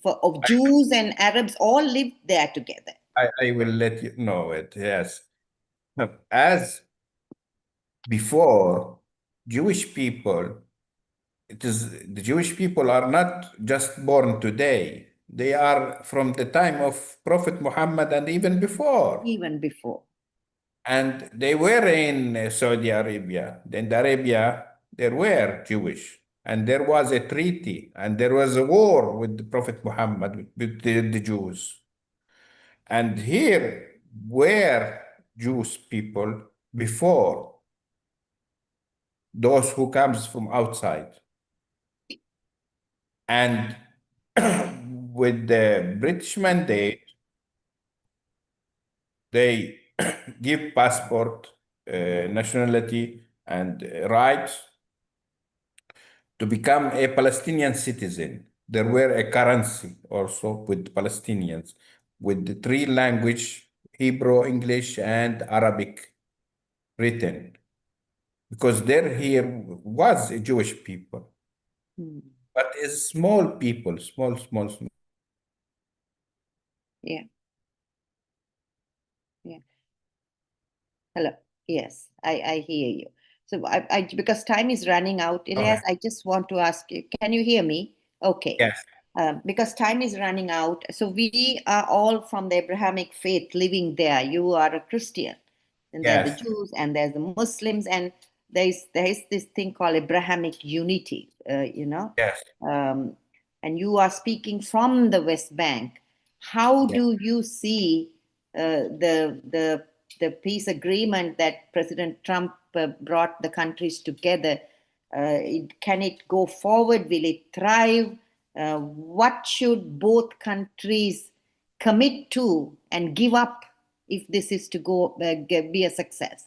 of Jews and Arabs all lived there together. I will let you know it, yes. As before, Jewish people, the Jewish people are not just born today. They are from the time of Prophet Muhammad and even before. Even before. And they were in Saudi Arabia. In Arabia, there were Jewish. And there was a treaty and there was a war with the Prophet Muhammad, with the Jews. And here were Jewish people before those who comes from outside. And with the British mandate, they give passport, nationality, and rights to become a Palestinian citizen. There were a currency also with Palestinians, with the three language, Hebrew, English, and Arabic written, because there here was a Jewish people, but it's small people, small. Yeah, yeah. Hello. Yes, I hear you. So because time is running out, Elias, Okay. I just want to ask you, can you hear me? Okay. Yes, Because time is running out. So we are all from the Abrahamic faith living there. You are a Christian, and there are the yes, Jews, and there's the Muslims, and there is this thing called Abrahamic unity. yes, Um, and you are speaking from the West Bank. How yes. do you see the peace agreement that President Trump brought the countries together? Can it go forward? Will it thrive? What should both countries commit to and give up if this is to go be a success?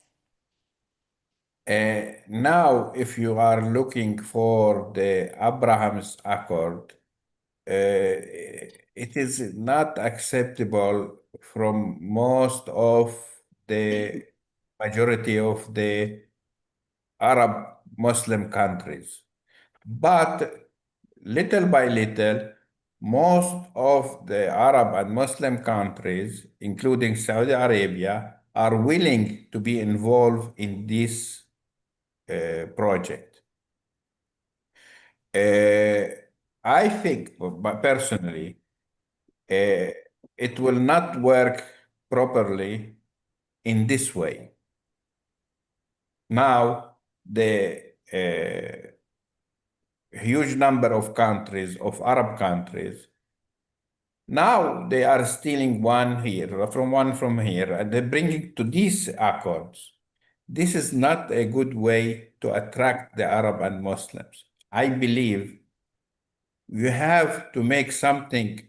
Now, if you are looking for the Abraham's Accord, it is not acceptable from most of the majority of the Arab Muslim countries. But little by little, most of the Arab and Muslim countries, including Saudi Arabia, are willing to be involved in this project. Uh, I think, but personally, it will not work properly in this way. Now, the huge number of countries, of Arab countries, now they are stealing one from here, and they bring it to these accords. This is not a good way to attract the Arab and Muslims. I believe you have to make something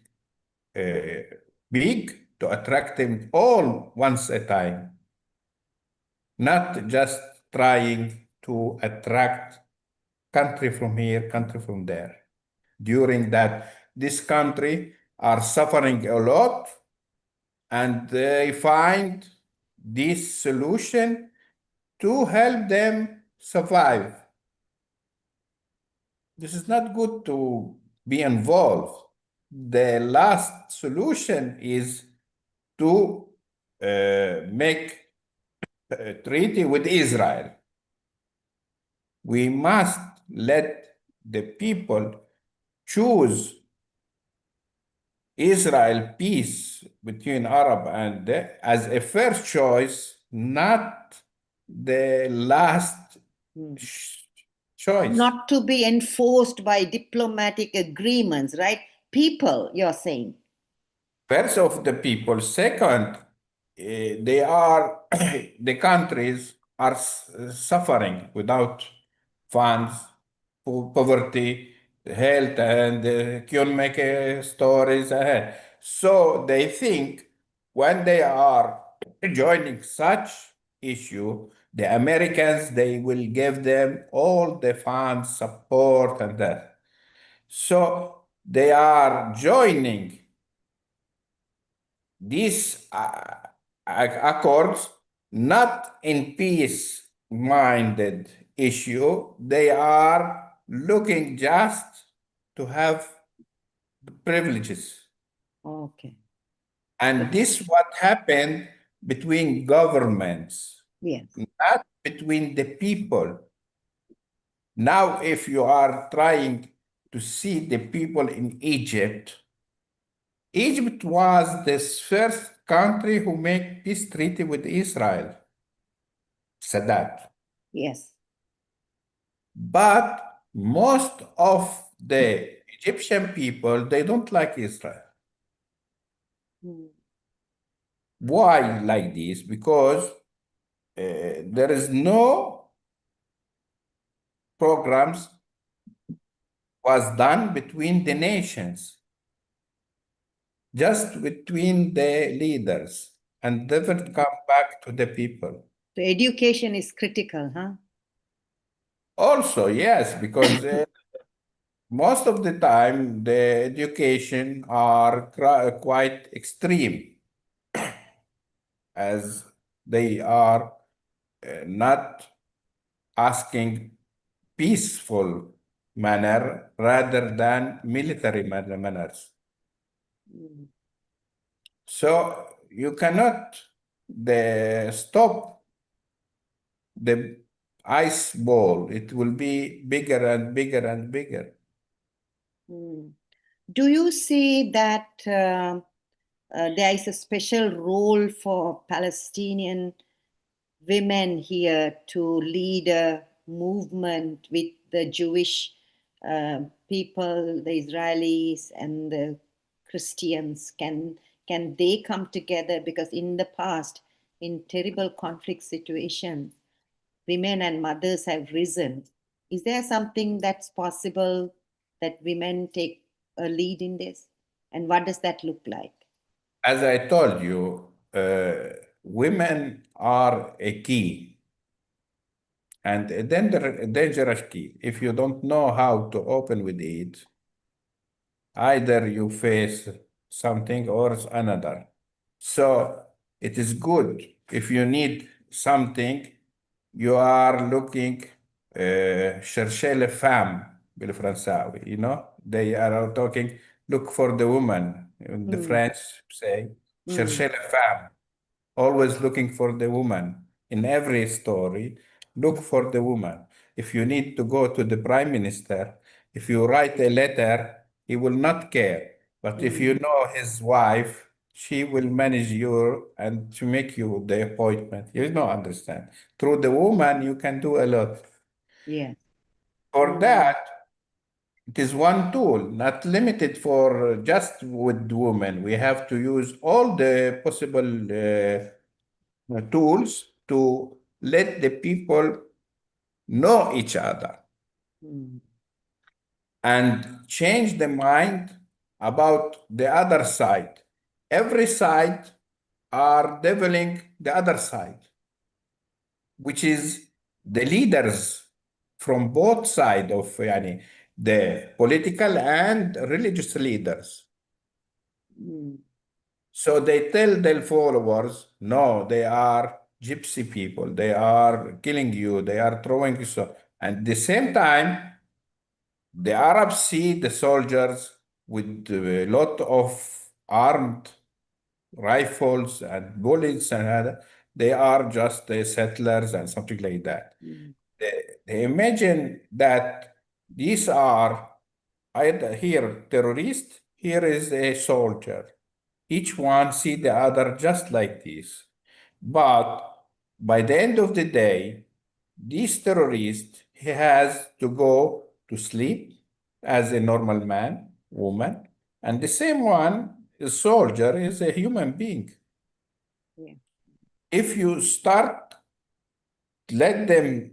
big to attract them all once a time, not just trying to attract country from here, country from there. During that, this country are suffering a lot, and they find this solution to help them survive. This is not good to be involved. The last solution is to make a treaty with Israel. We must let the people choose Israel peace between Arab and as a first choice, not the last choice. Not to be enforced by diplomatic agreements, right? people, you're saying. First of the people. Second, they are the countries are suffering without funds, poverty, health, and economic stories ahead. So they think when they are joining such issue, the Americans they will give them all the funds, support, and that. So they are joining these accords not in peace-minded issue. They are looking just to have privileges. Okay. And this what happened between governments, Yes. not between the people. Now, if you are trying to see the people in Egypt, Egypt was the first country who made peace treaty with Israel, Sadat. Yes. But most of the Egyptian people, they don't like Israel. Mm. Why like this? Because there is no programs was done between the nations, just between the leaders, and never come back to the people. So education is critical, huh? Also, yes, because most of the time the education are quite extreme, as they are not asking peaceful manner rather than military manners. Mm. So you cannot stop the ice ball. It will be bigger and bigger and bigger. Mm. Do you see that there is a special role for Palestinian women here to lead a movement with the Jewish people, the Israelis and the Christians? Can they come together? Because in the past, in terrible conflict situations, women and mothers have risen. Is there something that's possible that women take a lead in this? And what does that look like? As I told you, women are a key and a dangerous key. If you don't know how to open with it, either you face something or another. So it is good if you need something, you are looking cherchez les femmes بالفرنساوي, you know, they are talking look for the woman. The Mm, French say mm, cherchez les femmes, always looking for the woman in every story. Look for the woman. If you need to go to the prime minister, if you write a letter, he will not care. But if you mm, know his wife, she will manage you and to make you the appointment. You don't understand. Through the woman, you can do a lot. yes. For Mm, that, it is one tool, not limited for just with women. We have to use all the possible tools to let the people know each other mm, and change the mind about the other side. Every side are deviling the other side, which is the leaders from both sides of yani, the political and religious leaders. mm, So they tell their followers, no, they are gypsy people, they are killing you, they are throwing you. So, and at the same time, the Arabs see the soldiers with a lot of armed rifles and bullets, and they are just settlers and something like that. mm, They imagine that these are either here terrorists, here is a soldier. Each one see the other just like this. But by the end of the day, this terrorist he has to go to sleep as a normal man, woman, And the same one, a soldier, is a human being. Yeah. If you start, let them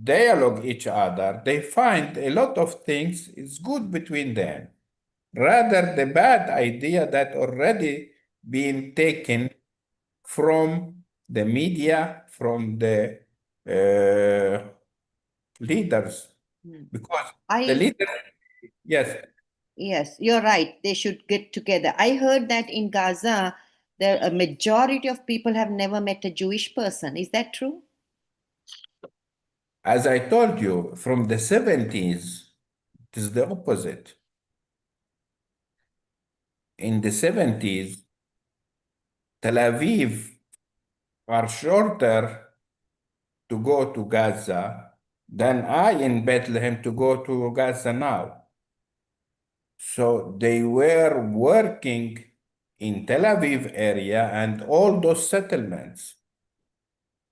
dialogue each other, they find a lot of things is good between them. Rather, the bad idea that already been taken from the media, from the uh, leaders, Mm. because the I leaders, yes, Yes, you're right. They should get together. I heard that in Gaza, there a majority of people have never met a Jewish person. Is that true? as I told you, from the 70s, it is the opposite. In the 70s, Tel Aviv are shorter to go to Gaza than I in Bethlehem to go to Gaza now. So they were working in Tel Aviv area and all those settlements,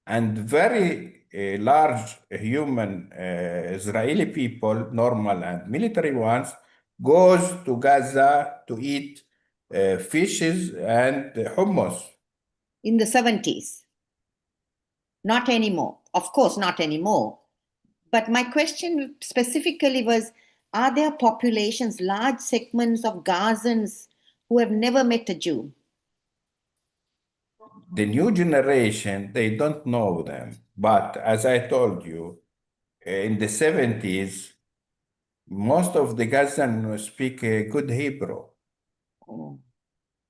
and very large human Israeli people, normal and military ones, goes to Gaza to eat fishes and hummus. In the 70s. Not anymore. Of course, not anymore. But my question specifically was, are there populations, large segments of Gazans who have never met a Jew? The new generation, they don't know them. But as I told you, in the 70s, most of the Gazan speak good Hebrew. Oh,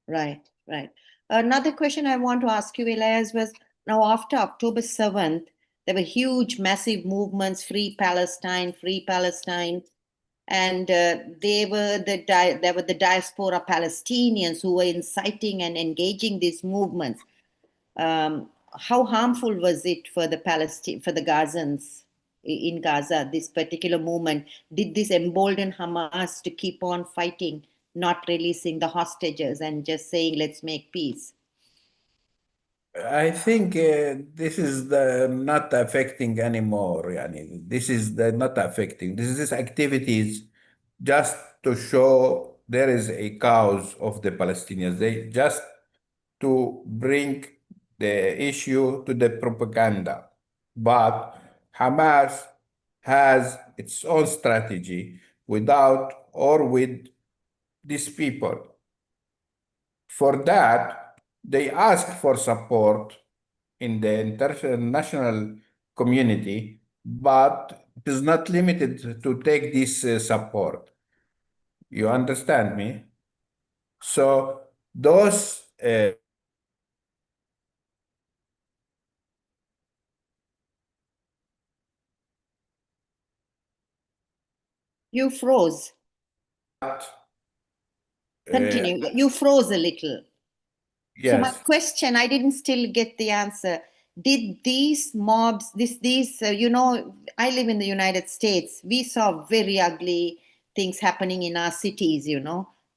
right, right. Another question I want to ask you, Elias, was now after October 7th, there were huge, massive movements, Free Palestine, Free Palestine. And there were the diaspora Palestinians who were inciting and engaging these movements. How harmful was it for the Gazans in Gaza? This particular movement, did this embolden Hamas to keep on fighting, not releasing the hostages, and just saying, "Let's make peace"? I think this is the not affecting anymore. Yani. This is the not affecting. This is activities just to show there is a cause of the Palestinians. They just to bring the issue to the propaganda. But Hamas has its own strategy without or with these people. For that, they ask for support in the international community, but it is not limited to take this support. You understand me? So those You froze. uh, Continue. You froze a little. So my yes, question, I didn't still get the answer. Did these mobs, I live in the United States. We saw very ugly things happening in our cities.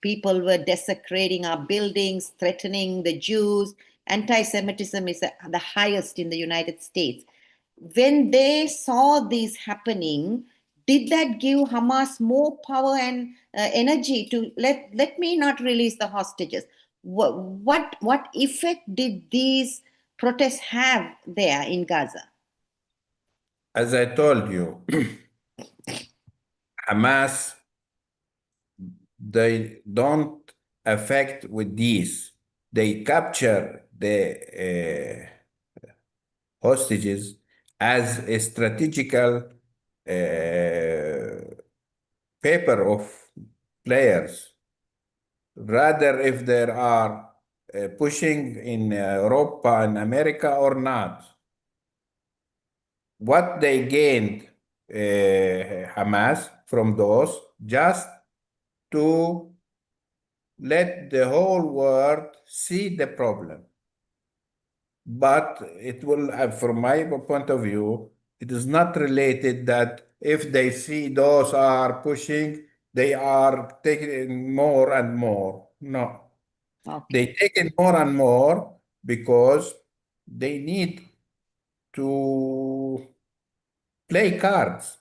People were desecrating our buildings, threatening the Jews. Anti-Semitism is the highest in the United States. When they saw this happening, did that give Hamas more power and energy to let me not release the hostages? What effect did these protests have there in Gaza? as I told you, Hamas, they don't affect with these. They capture the hostages as a strategical paper of players. Rather, if there are pushing in Europe and America or not, what they gained Hamas from those just to let the whole world see the problem. But it will, from my point of view, it is not related that if they see those are pushing, they are taking more and more. No, Okay, they take it more and more because they need to play cards.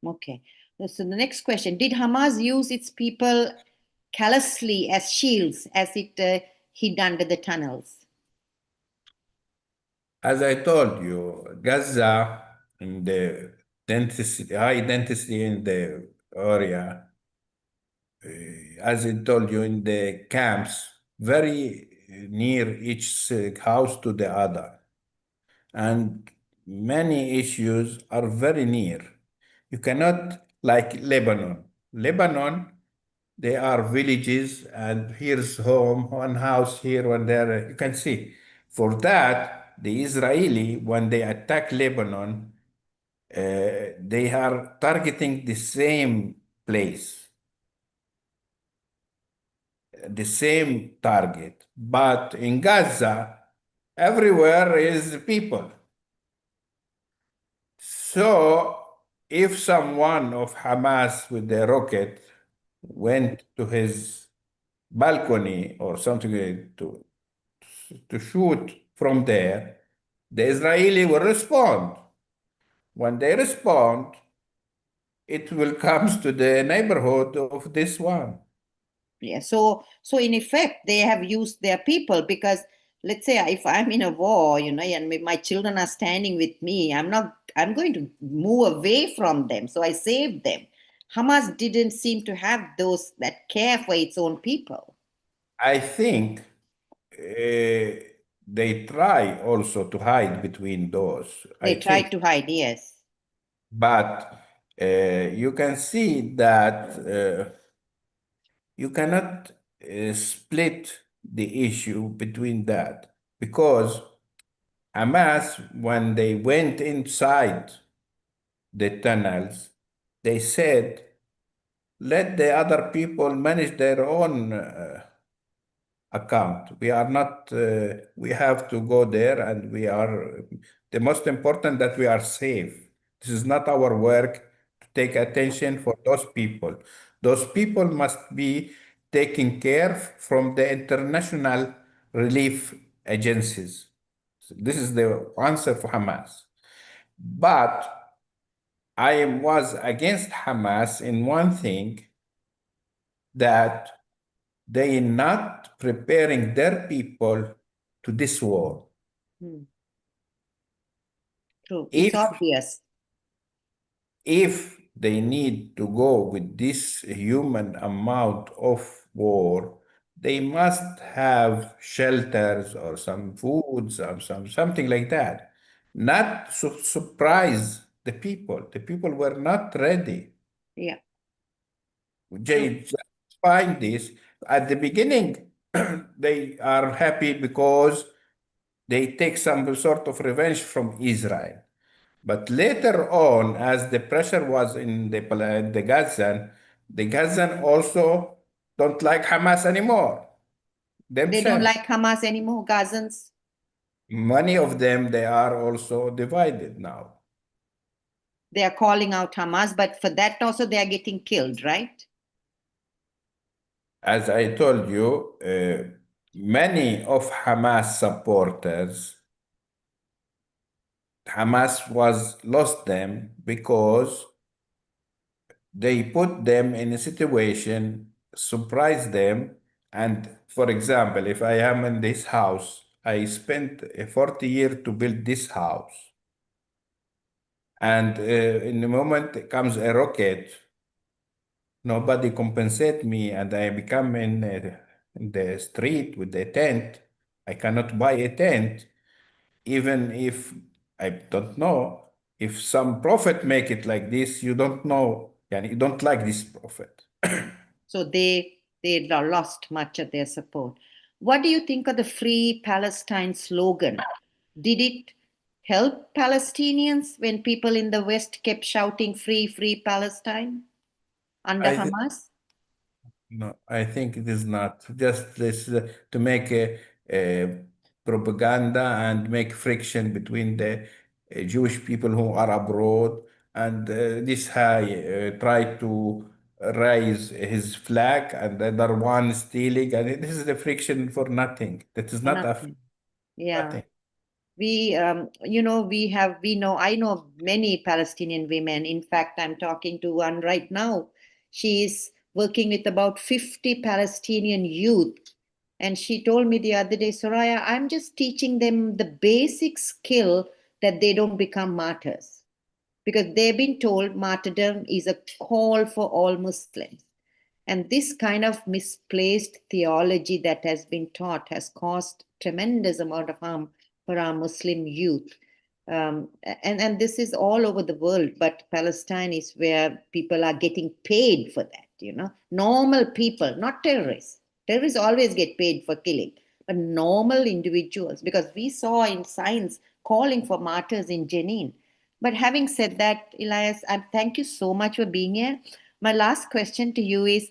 okay. So the next question: did Hamas use its people callously as shields, as it hid under the tunnels? As I told you, Gaza in the density, high density in the area, as I told you, in the camps, very near each house to the other. And many issues are very near. You cannot, like Lebanon. Lebanon, they are villages, and here's home, one house here, one there. You can see. For that, the Israeli, when they attack Lebanon, they are targeting the same place, the same target. But in Gaza, everywhere is people. So if someone of Hamas with the rocket went to his balcony or something to shoot from there, the Israeli will respond. When they respond, it will come to the neighborhood of this one. Yeah. So in effect, they have used their people because let's say if I'm in a war, and my children are standing with me, I'm going to move away from them. So I saved them. Hamas didn't seem to have those that care for its own people. I think they try also to hide between those. I They think, tried to hide, yes. but you can see that you cannot split the issue between that because Hamas, when they went inside the tunnels, they said, let the other people manage their own account. We are not, we have to go there and we are, the most important that we are safe. This is not our work to take attention for those people. Those people must be taken care from the international relief agencies. So this is the answer for Hamas. But was against Hamas in one thing that they not preparing their people to this war. Hmm. True. It's If obvious. if they need to go with this human amount of war, they must have shelters or some foods or something like that. Not to surprise the people. The people were not ready. Yeah. True. They just find this at the beginning. They are happy because they take some sort of revenge from Israel. But later on, as the pressure was in the Gazan also don't like Hamas anymore They don't themselves. like Hamas anymore, Gazans. Many of them, they are also divided now. They are calling out Hamas, but for that also they are getting killed, right? As I told you, many of Hamas supporters, Hamas was lost them because they put them in a situation, surprise them. And for example, if I am in this house, I spent 40 years to build this house. And in the moment comes a rocket, nobody compensate me, and I become in the street with a tent. I cannot buy a tent, even if I don't know if some prophet make it like this. You don't know, and you don't like this prophet. So they lost much of their support. What do you think of the Free Palestine slogan? Did it help Palestinians when people in the West kept shouting "Free, Free Palestine" under I th- Hamas? no, I think it is not just this to make a propaganda and make friction between the Jewish people who are abroad, and this guy try to raise his flag, and the other one stealing, and this is the friction for nothing. That is For not a nothing. Yeah. nothing. I know many Palestinian women. In fact, I'm talking to one right now. She is working with about 50 Palestinian youth. And she told me the other day, Soraya, I'm just teaching them the basic skill that they don't become martyrs, because they've been told martyrdom is a call for all Muslims. And this kind of misplaced theology that has been taught has caused tremendous amount of harm for our Muslim youth. And this is all over the world, but Palestine is where people are getting paid for that, Normal people, not terrorists. Terrorists always get paid for killing, but normal individuals, because we saw in signs calling for martyrs in Jenin. But having said that, Elias, thank you so much for being here. My last question to you is,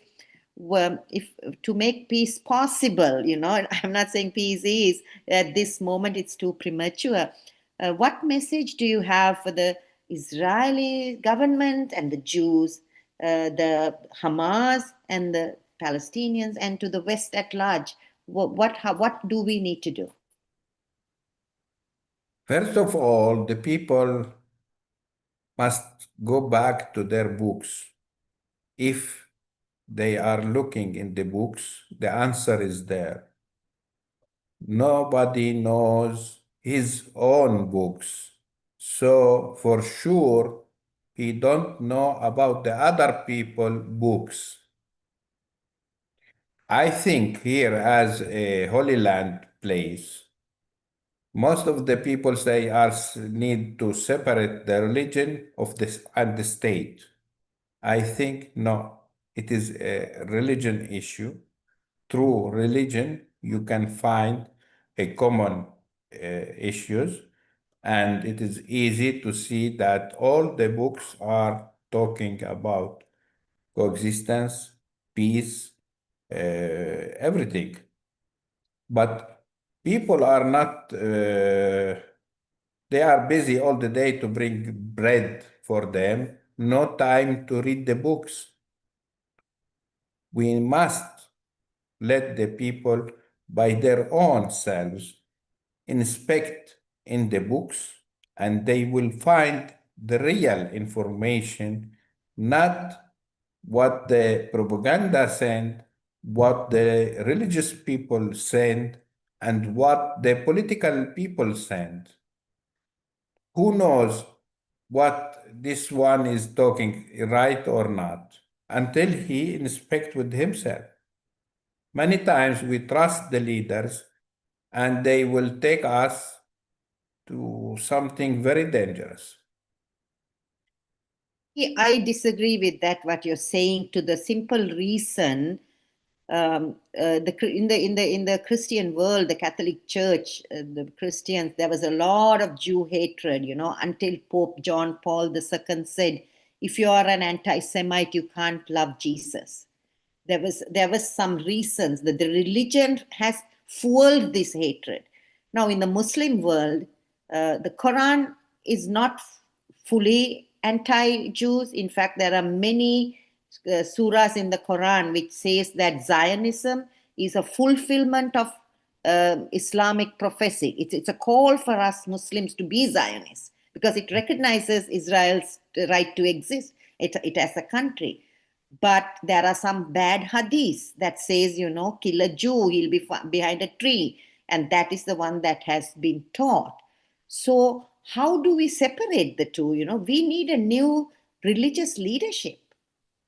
well, if to make peace possible, I'm not saying peace is at this moment, it's too premature. What message do you have for the Israeli government and the Jews, the Hamas and the Palestinians, and to the West at large? What do we need to do? First of all, the people must go back to their books. If they are looking in the books, the answer is there. Nobody knows his own books. So for sure, he don't know about the other people books. I think here as a Holy Land place, most of the people say us need to separate the religion of this and the state. I think no, it is a religion issue. Through religion, you can find a common issues, and it is easy to see that all the books are talking about coexistence, peace, everything. But people are not, they are busy all the day to bring bread for them, no time to read the books. We must let the people by their own selves inspect in the books, and they will find the real information, not what the propaganda sent, what the religious people send, and what the political people send. Who knows what this one is talking right or not until he inspect with himself. Many times we trust the leaders and they will take us to something very dangerous. I disagree with that, what you're saying, to the simple reason, in the Christian world, the Catholic Church, the Christians, there was a lot of Jew hatred, until Pope John Paul II said, if you are an anti-Semite, you can't love Jesus. There was some reasons that the religion has fueled this hatred. Now in the Muslim world, the Quran is not fully anti-Jews. In fact, there are many surahs in the Quran which says that Zionism is a fulfillment of Islamic prophecy. It's a call for us Muslims to be Zionists, because it recognizes Israel's right to exist it as a country. But there are some bad hadiths that says, kill a Jew, he'll be behind a tree. And that is the one that has been taught. So how do we separate the two? We need a new religious leadership,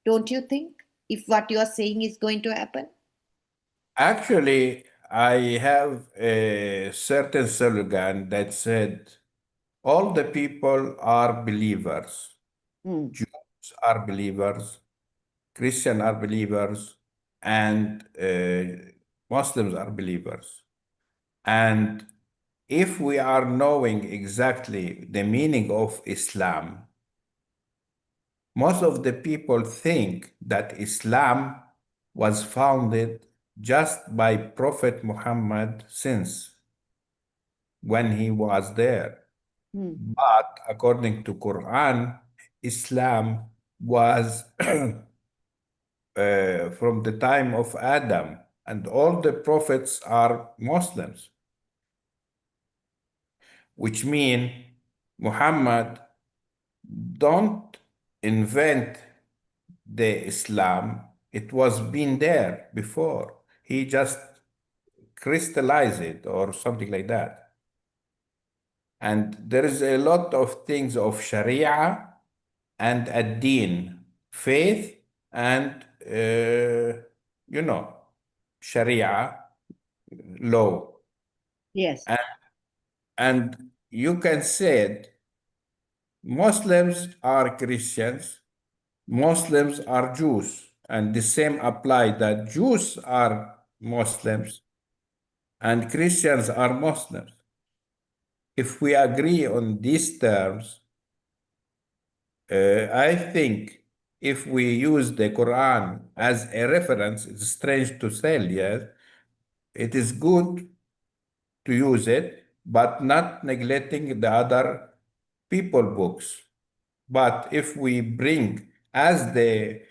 don't you think, if what you are saying is going to happen? Actually, I have a certain slogan that said, all the people are believers. Hmm. Jews are believers, Christians are believers, and Muslims are believers. And if we are knowing exactly the meaning of Islam, most of the people think that Islam was founded just by Prophet Muhammad since when he was there. Hmm. But according to Quran, Islam was from the time of Adam, and all the prophets are Muslims. which mean Muhammad don't invent the Islam. It was been there before. He just crystallized it or something like that. And there is a lot of things of Sharia and ad-Din, faith and, you know, Sharia law. Yes. And, and you can say it, Muslims are Christians, Muslims are Jews, and the same apply that Jews are Muslims and Christians are Muslims. If we agree on these terms, I think if we use the Quran as a reference, it's strange to say, yes, it is good to use it, but not neglecting the other people books. But if we bring as the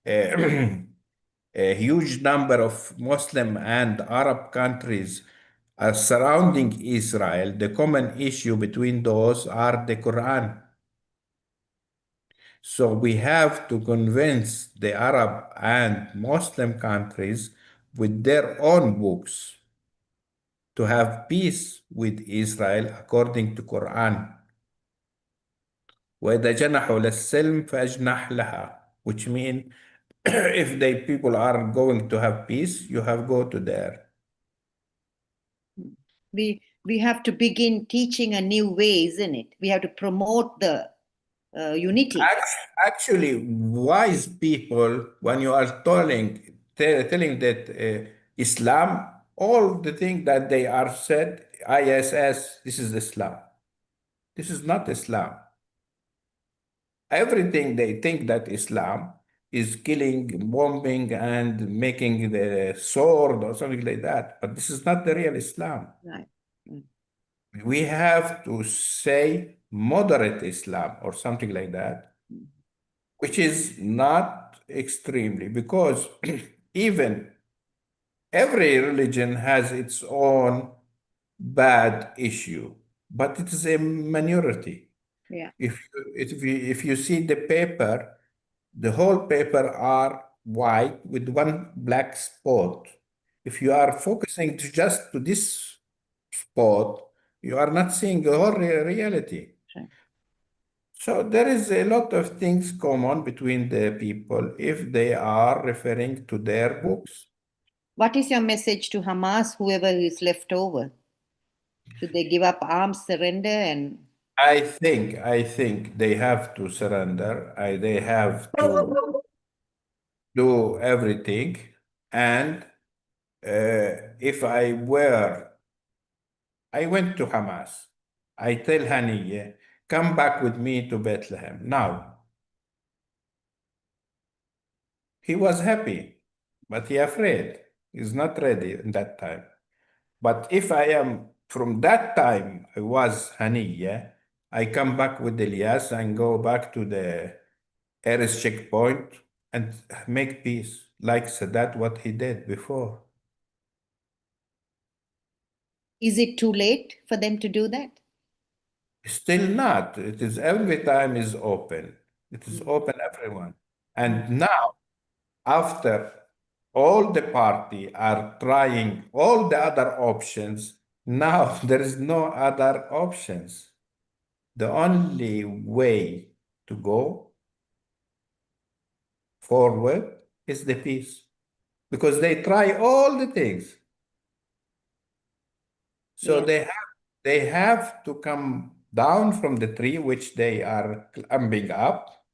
a huge number of Muslim and Arab countries are surrounding Israel, the common issue between those are the Quran. So we have to convince the Arab and Muslim countries with their own books to have peace with Israel according to Quran. وإذا جنحوا للسلم فاجنح لها, which mean if the people are going to have peace, you have go to there. We have to begin teaching a new way, isn't it? We have to promote the unity. Actually, wise people, when you are telling that Islam, all the things that they are said, ISS, this is Islam. This is not Islam. Everything they think that Islam is killing, bombing, and making the sword or something like that. But this is not the real Islam. Right. Mm. We have to say moderate Islam or something like that, which is not extremely, because even every religion has its own bad issue, but it is a minority. Yeah. If you see the paper, the whole paper are white with one black spot. If you are focusing just to this spot, you are not seeing the whole reality. Right. So there is a lot of things common between the people if they are referring to their books. What is your message to Hamas, whoever is left over? Should they give up arms, surrender, and I think they have to surrender. They have to do everything. And if I went to Hamas, I tell Haniye, come back with me to Bethlehem. Now, he was happy, but he afraid. He's not ready in that time. But if I am from that time, I was Haniya, I come back with Elias and go back to the Eris checkpoint and make peace, like Sadat, what he did before. is it too late for them to do that? Still not. It is every time is open. It is open everyone. And now, after all the party are trying all the other options, now there is no other options. The only way to go forward is the peace, because they try all the things. So Yeah. they have to come down from the tree which they are climbing up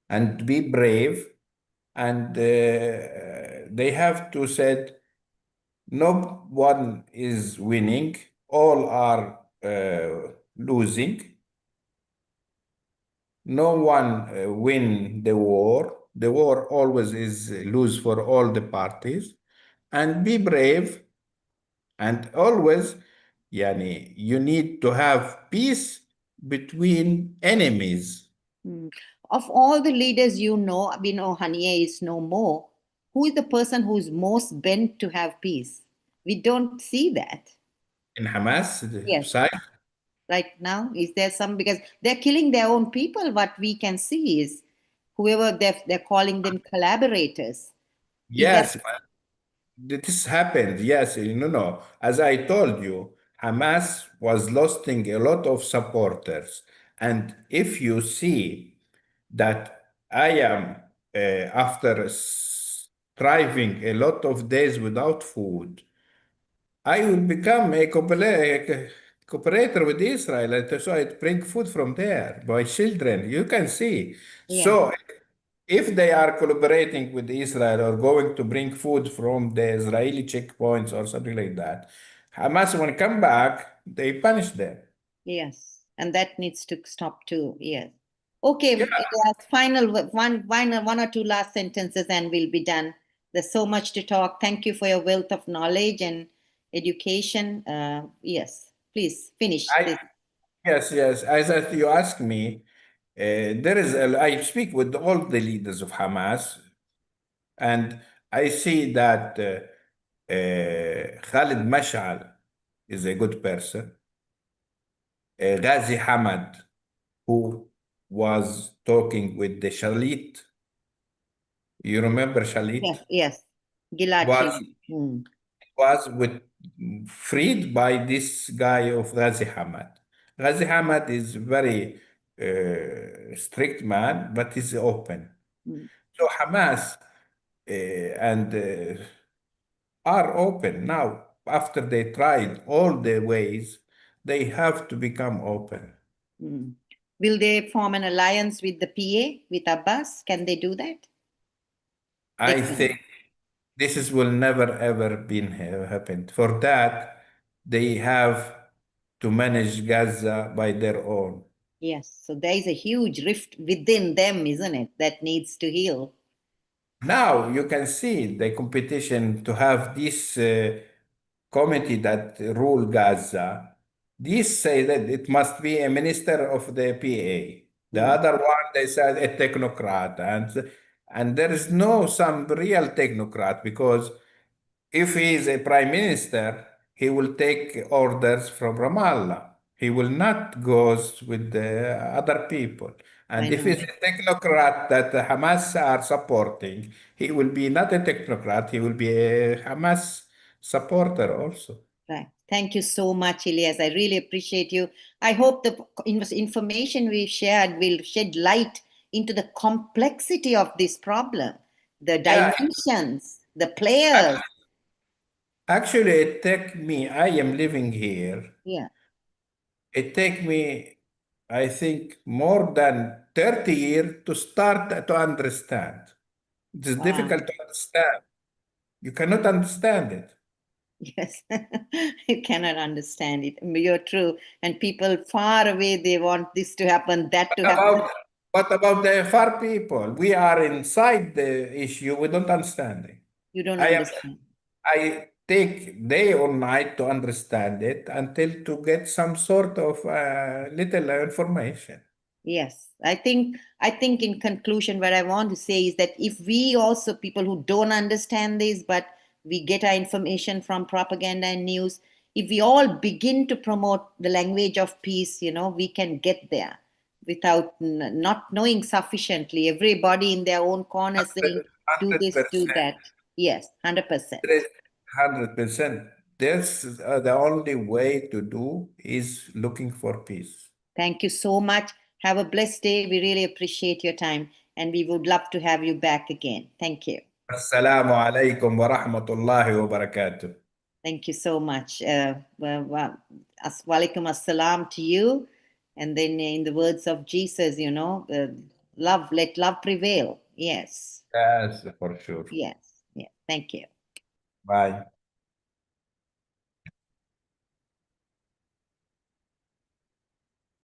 and be brave, and they have to said no one is winning, all are losing. No one win the war. The war always is lose for all the parties. And be brave, and always, yani, you need to have peace between enemies. Mm. Of all the leaders you know, we know Haniye is no more. Who is the person who is most bent to have peace? We don't see that. In Hamas Yes. side, right now? Is there some, because they're killing their own people? What we can see is whoever they're calling them collaborators. Is that Yes, this happened. Yes, no. As I told you, Hamas was losing a lot of supporters. And if you see that I am, after striving a lot of days without food, I will become a cooperator with Israel. And so I bring food from there, my children. You can see. yeah, So if they are collaborating with Israel or going to bring food from the Israeli checkpoints or something like that, Hamas, when come back, they punish them. yes, and that needs to stop too. Yes. Okay, Yeah, Elias, one or two last sentences, and we'll be done. There's so much to talk. Thank you for your wealth of knowledge and education. Yes, please finish I this. yes. As you ask me, I speak with all the leaders of Hamas, and I see that Khalid Mash'al is a good person. Ghazi Hamad, who was talking with the Shalit, you remember Yes, Shalit? yes. Gilad Was Shalit. Hmm. was with freed by this guy of Ghazi Hamad. Ghazi Hamad is very strict man, but he's open. Hmm. So Hamas and are open now. After they tried all the ways, they have to become open. Hmm. Will they form an alliance with the PA, with Abbas? Can they do that? They I can. think this is will never ever been happened. For that, they have to manage Gaza by their own. Yes. So there is a huge rift within them, isn't it, that needs to heal. Now you can see the competition to have this committee that rule Gaza. These say that it must be a minister of the PA. The Hmm. other one they said a technocrat, and there is no some real technocrat because if he is a prime minister, he will take orders from Ramallah. He will not go with the other people. I And if know. he's a technocrat that the Hamas are supporting, he will be not a technocrat, he will be a Hamas supporter also. Right. Thank you so much, Ilyas. I really appreciate you. I hope the information we've shared will shed light into the complexity of this problem, the Yeah, dimensions, the players. ac- actually, it take me, I am living here. Yeah. It take me, I think, more than 30 years to start to understand. It is Wow. difficult to understand. You cannot understand it. Yes. You cannot understand it. You're true. And people far away, they want this to happen, that to What happen. about what about the far people? We are inside the issue. We don't understand it. You don't I am. understand. I take day or night to understand it until to get some sort of little information. Yes, I think in conclusion, what I want to say is that if we also people who don't understand this, but we get our information from propaganda and news, if we all begin to promote the language of peace, we can get there without not knowing sufficiently. Everybody in their own corner saying, do this, do 100%. that. Yes, 100%. 100%. That's the only way to do is looking for peace. Thank you so much. Have a blessed day. We really appreciate your time and we would love to have you back again. Thank you. Assalamu alaikum wa rahmatullahi wa barakatuh. Thank you so much. Walaikum assalam to you. And then in the words of Jesus, love, let love prevail. Yes. Yes, for sure. Yes. Yes. Thank you. Bye.